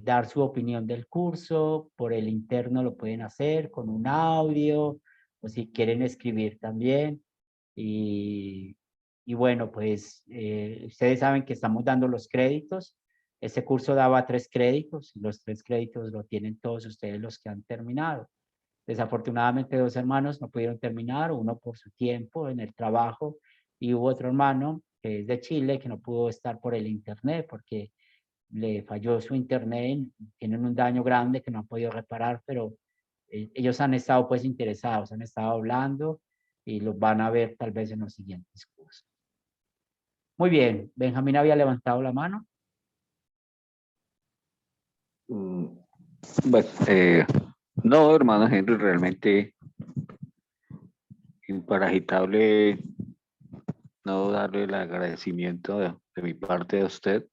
dar su opinión del curso, por el interno lo pueden hacer con un audio, o si quieren escribir también. Y bueno, pues ustedes saben que estamos dando los créditos. Este curso daba 3 créditos, y los 3 créditos lo tienen todos ustedes los que han terminado. Desafortunadamente 2 hermanos no pudieron terminar, uno por su tiempo en el trabajo, y hubo otro hermano que es de Chile que no pudo estar por el internet porque le falló su internet, tienen un daño grande que no han podido reparar, pero ellos han estado pues interesados, han estado hablando y los van a ver tal vez en los siguientes cursos. Muy bien, Benjamín había levantado la mano. Bueno, no, hermano Henry, realmente imparagitable no darle el agradecimiento de mi parte a usted,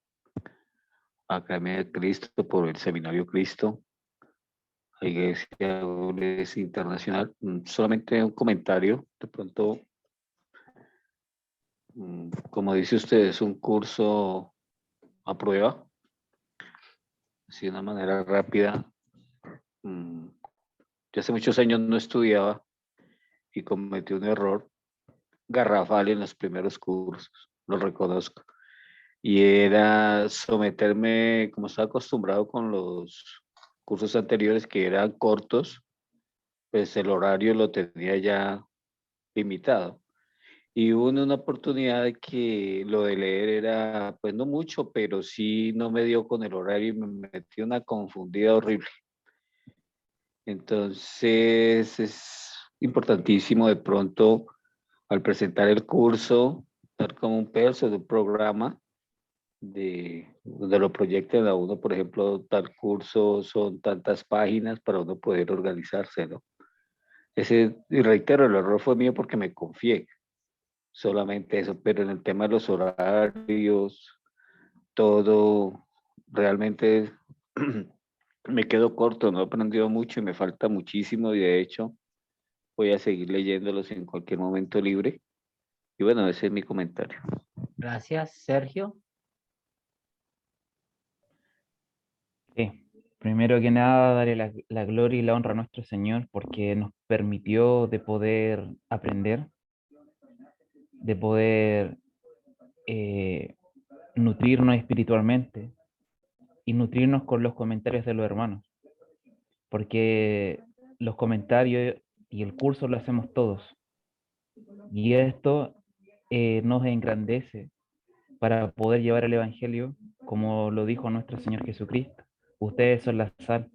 a Academia de Cristo, por el Seminario Cristo, a Iglesia Internacional. Solamente un comentario, de pronto, como dice usted, es un curso a prueba, así de una manera rápida. Yo hace muchos años no estudiaba y cometí un error garrafal en los primeros cursos, lo reconozco. Y era someterme, como estaba acostumbrado con los cursos anteriores que eran cortos, pues el horario lo tenía ya limitado. Y hubo una oportunidad de que lo de leer era, pues no mucho, pero sí no me dio con el horario y me metí una confundida horrible. Entonces es importantísimo de pronto al presentar el curso, dar como un pedazo de un programa donde lo proyecten a uno, por ejemplo, tal curso son tantas páginas para uno poder organizarse, ¿no? Y reitero, el error fue mío porque me confié, solamente eso, pero en el tema de los horarios, todo, realmente me quedo corto, no he aprendido mucho y me falta muchísimo, y de hecho voy a seguir leyéndolos en cualquier momento libre. Y bueno, ese es mi comentario. Gracias, Sergio. Sí. Primero que nada, darle la gloria y la honra a nuestro Señor porque nos permitió de poder aprender, de poder nutrirnos espiritualmente y nutrirnos con los comentarios de los hermanos, porque los comentarios y el curso lo hacemos todos. Y esto nos engrandece para poder llevar el Evangelio, como lo dijo nuestro Señor Jesucristo. Ustedes son la sal,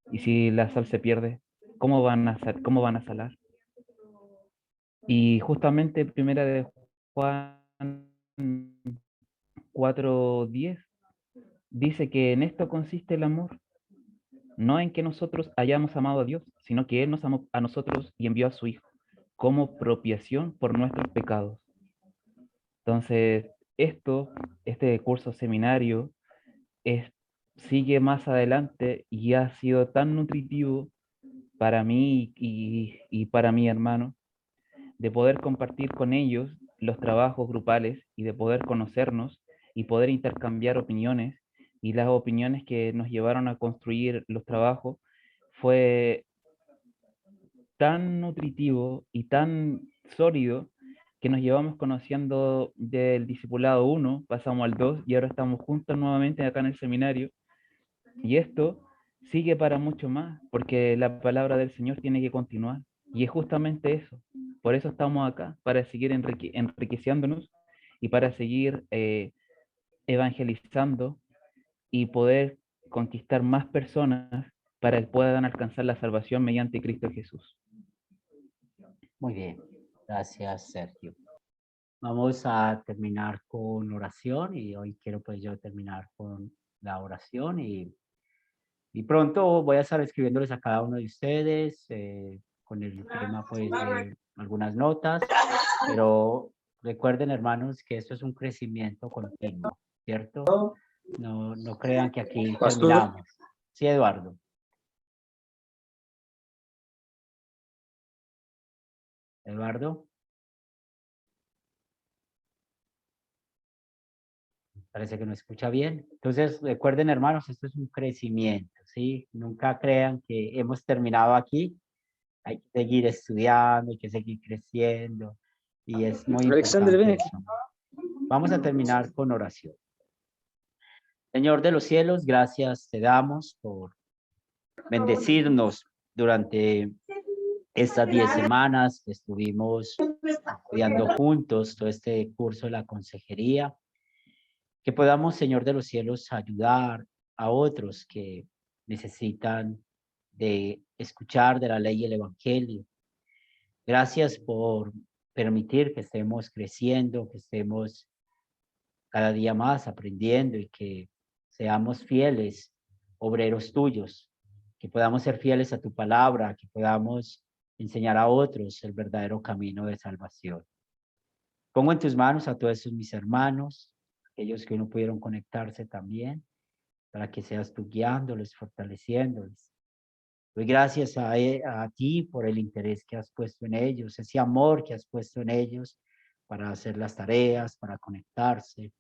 y si la sal se pierde, ¿cómo van a salar? Y justamente primera de Juan 4:10 dice que en esto consiste el amor, no en que nosotros hayamos amado a Dios, sino que Él nos amó a nosotros y envió a su Hijo como propiación por nuestros pecados. Entonces, este curso seminario sigue más adelante y ha sido tan nutritivo para mí y para mi hermano, de poder compartir con ellos los trabajos grupales y de poder conocernos y poder intercambiar opiniones, y las opiniones que nos llevaron a construir los trabajos fue tan nutritivo y tan sólido que nos llevamos conociendo del discipulado 1, pasamos al 2 y ahora estamos juntos nuevamente acá en el seminario. Y esto sigue para mucho más, porque la palabra del Señor tiene que continuar. Y es justamente eso. Por eso estamos acá, para seguir enriqueciéndonos y para seguir evangelizando y poder conquistar más personas para que puedan alcanzar la salvación mediante Cristo Jesús. Muy bien, gracias, Sergio. Vamos a terminar con oración, y hoy quiero pues yo terminar con la oración, y pronto voy a estar escribiéndoles a cada uno de ustedes con el tema pues de algunas notas, pero recuerden, hermanos, que esto es un crecimiento continuo, ¿cierto? No crean que aquí Pastor. terminamos. Sí, Eduardo. Eduardo. Parece que no escucha bien. Entonces, recuerden, hermanos, esto es un crecimiento, ¿sí? Nunca crean que hemos terminado aquí. Hay que seguir estudiando, hay que seguir creciendo. Y es muy Alexander, ven importante aquí. eso. Vamos a terminar con oración. Señor de los cielos, gracias te damos por bendecirnos durante estas 10 semanas que estuvimos estudiando juntos todo este curso de la consejería. Que podamos, Señor de los cielos, ayudar a otros que necesitan de escuchar de la ley y el evangelio. Gracias por permitir que estemos creciendo, que estemos cada día más aprendiendo y que seamos fieles obreros tuyos, que podamos ser fieles a tu palabra, que podamos enseñar a otros el verdadero camino de salvación. Pongo en tus manos a todos mis hermanos, aquellos que no pudieron conectarse también, para que seas tú guiándoles, fortaleciéndoles. Doy gracias a ti por el interés que has puesto en ellos, ese amor que has puesto en ellos para hacer las tareas, para conectarse.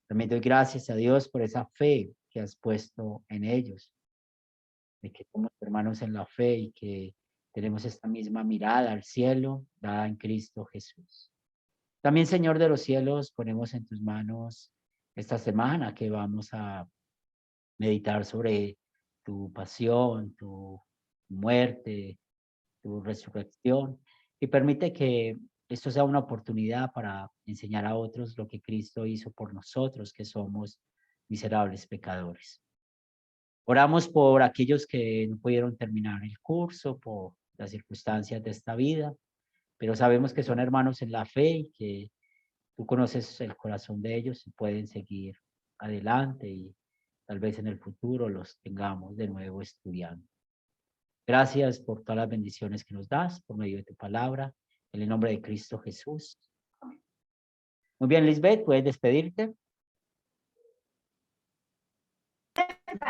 También doy gracias a Dios por esa fe que has puesto en ellos, de que somos hermanos en la fe y que tenemos esta misma mirada al cielo, dada en Cristo Jesús. También, Señor de los cielos, ponemos en tus manos esta semana que vamos a meditar sobre tu pasión, tu muerte, tu resurrección, y permite que esto sea una oportunidad para enseñar a otros lo que Cristo hizo por nosotros, que somos miserables pecadores. Oramos por aquellos que no pudieron terminar el curso por las circunstancias de esta vida, pero sabemos que son hermanos en la fe y que tú conoces el corazón de ellos y pueden seguir adelante y tal vez en el futuro los tengamos de nuevo estudiando. Gracias por todas las bendiciones que nos das por medio de tu palabra. En el nombre de Cristo Jesús. Amén. Muy bien, Lisbeth, ¿puedes despedirte?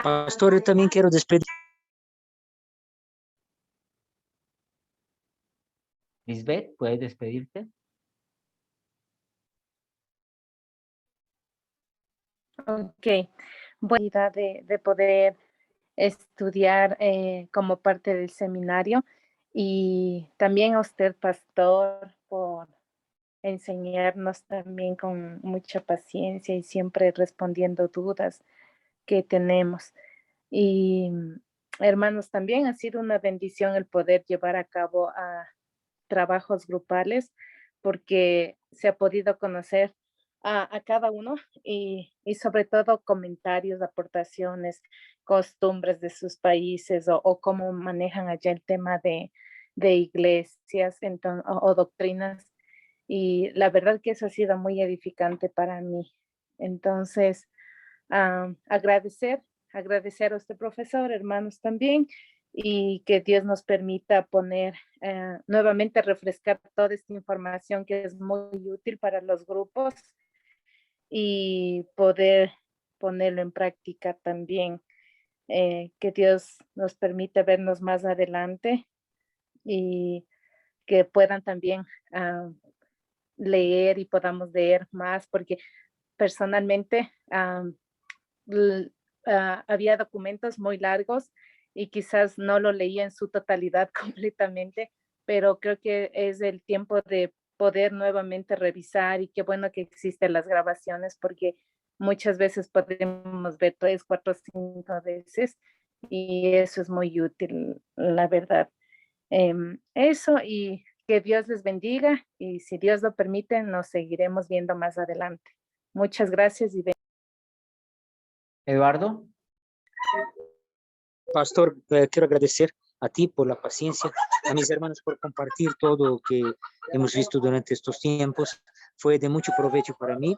Pastor, yo también quiero despedir. Lisbeth, ¿puedes despedirte? Ok, buena idea de poder estudiar como parte del seminario y también a usted, pastor, por enseñarnos también con mucha paciencia y siempre respondiendo dudas que tenemos. Y hermanos, también ha sido una bendición el poder llevar a cabo trabajos grupales porque se ha podido conocer a cada uno y sobre todo comentarios, aportaciones, costumbres de sus países o cómo manejan allá el tema de iglesias o doctrinas. Y la verdad que eso ha sido muy edificante para mí. Entonces, agradecer a usted, profesor, hermanos también, y que Dios nos permita poner nuevamente refrescar toda esta información que es muy útil para los grupos y poder ponerlo en práctica también. Que Dios nos permita vernos más adelante y que puedan también leer y podamos leer más, porque personalmente había documentos muy largos y quizás no lo leía en su totalidad completamente, pero creo que es el tiempo de poder nuevamente revisar y qué bueno que existen las grabaciones porque muchas veces podemos ver 3, 4, 5 veces y eso es muy útil, la verdad. Eso y que Dios les bendiga y si Dios lo permite nos seguiremos viendo más adelante. Muchas gracias y Eduardo. Pastor, quiero agradecer a ti por la paciencia, a mis hermanos por compartir todo lo que hemos visto durante estos tiempos. Fue de mucho provecho para mí.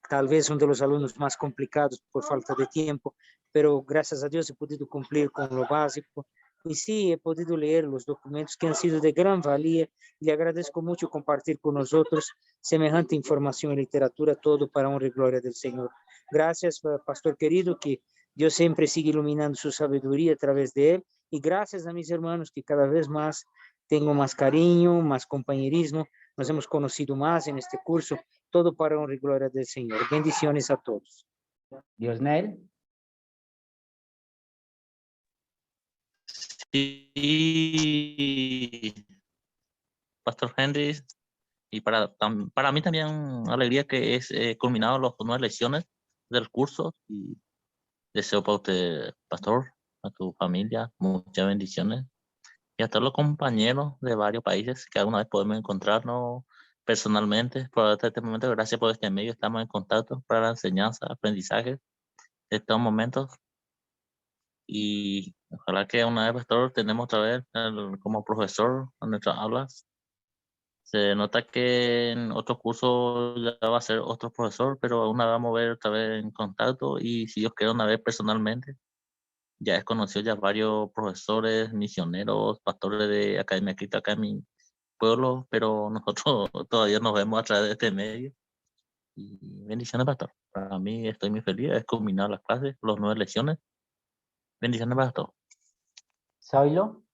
Tal vez uno de los alumnos más complicados por falta de tiempo, pero gracias a Dios he podido cumplir con lo básico. Y sí, he podido leer los documentos que han sido de gran valía y le agradezco mucho compartir con nosotros semejante información y literatura, todo para honra y gloria del Señor. Gracias, pastor querido, que Dios siempre sigue iluminando su sabiduría a través de él. Y gracias a mis hermanos que cada vez más tengo más cariño, más compañerismo. Nos hemos conocido más en este curso. Todo para honra y gloria del Señor. Bendiciones a todos. Diosnel. Sí, Pastor Henry, y para mí también alegría que es culminado las 9 lecciones del curso, y deseo para usted, Pastor, a tu familia, muchas bendiciones, y a todos los compañeros de varios países que alguna vez podemos encontrarnos personalmente. Por este momento, gracias por este medio, estamos en contacto para la enseñanza, aprendizaje de estos momentos. Y ojalá que una vez, Pastor, tenemos otra vez como profesor en nuestras aulas. Se nota que en otros cursos ya va a ser otro profesor, pero una vamos a ver otra vez en contacto, y si Dios quiere una vez personalmente. Ya es conocido ya varios profesores, misioneros, pastores de Academia Cristo acá en mi pueblo, pero nosotros todavía nos vemos a través de este medio. Y bendiciones, Pastor. Para mí estoy muy feliz, es culminar las clases, las 9 lecciones. Bendiciones, Pastor. Zoilo.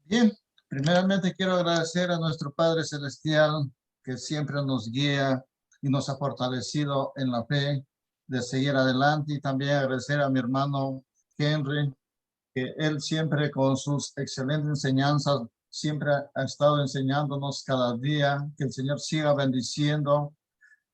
Bien, primeramente quiero agradecer a nuestro Padre Celestial que siempre nos guía y nos ha fortalecido en la fe de seguir adelante, y también agradecer a mi hermano Henry, que él siempre con sus excelentes enseñanzas siempre ha estado enseñándonos cada día. Que el Señor siga bendiciendo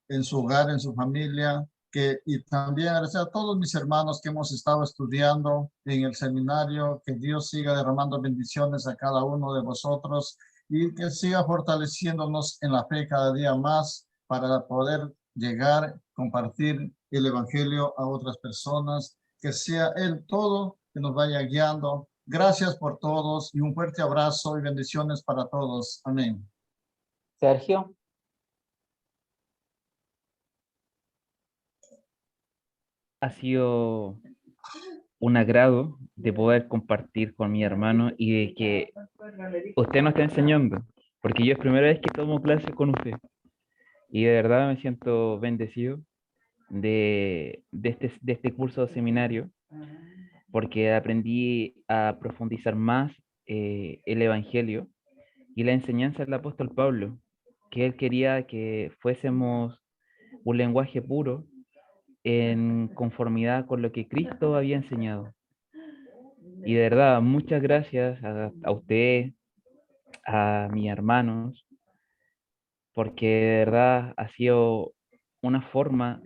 en su hogar, en su familia, y también agradecer a todos mis hermanos que hemos estado estudiando en el seminario. Que Dios siga derramando bendiciones a cada uno de vosotros y que siga fortaleciéndonos en la fe cada día más para poder llegar, compartir el evangelio a otras personas. Que sea Él todo que nos vaya guiando. Gracias por todos y un fuerte abrazo y bendiciones para todos. Amén. Sergio. Ha sido un agrado de poder compartir con mi hermano y de que usted nos está enseñando, porque yo es primera vez que tomo clases con usted y de verdad me siento bendecido de este curso de seminario, porque aprendí a profundizar más el Evangelio y la enseñanza del apóstol Pablo, que él quería que fuésemos un lenguaje puro en conformidad con lo que Cristo había enseñado. Y de verdad, muchas gracias a usted, a mis hermanos, porque de verdad ha sido una forma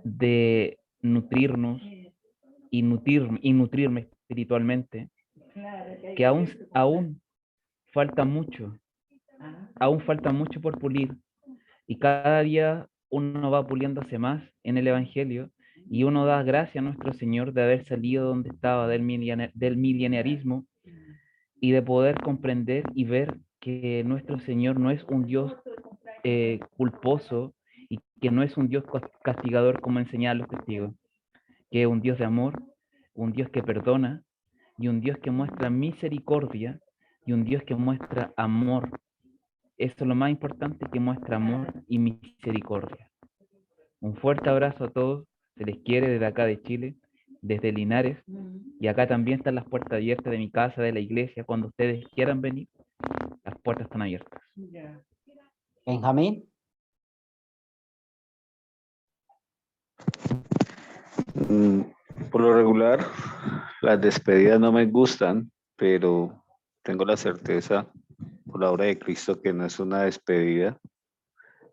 de nutrirnos y nutrirme espiritualmente, que aún falta mucho por pulir, y cada día uno va puliéndose más en el Evangelio, y uno da gracias a nuestro Señor de haber salido donde estaba del milenarismo, y de poder comprender y ver que nuestro Señor no es un Dios culposo, y que no es un Dios castigador como enseñaban los testigos, que es un Dios de amor, un Dios que perdona, y un Dios que muestra misericordia, y un Dios que muestra amor. Eso es lo más importante, que muestra amor y misericordia. Un fuerte abrazo a todos, se les quiere desde acá de Chile, desde Linares, y acá también están las puertas abiertas de mi casa, de la iglesia. Cuando ustedes quieran venir, las puertas están abiertas. Benjamín. Por lo regular, las despedidas no me gustan, pero tengo la certeza por la obra de Cristo que no es una despedida,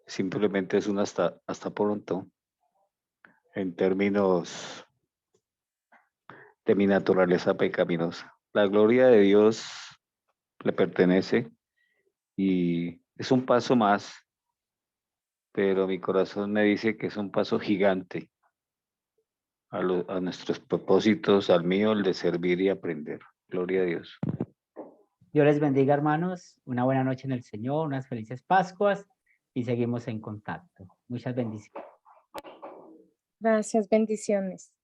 simplemente es un hasta pronto, en términos de mi naturaleza pecaminosa. La gloria de Dios le pertenece y es un paso más, pero mi corazón me dice que es un paso gigante a nuestros propósitos, al mío, el de servir y aprender. Gloria a Dios. Dios les bendiga, hermanos. Una buena noche en el Señor, unas felices Pascuas, y seguimos en contacto. Muchas bendiciones. Gracias, bendiciones.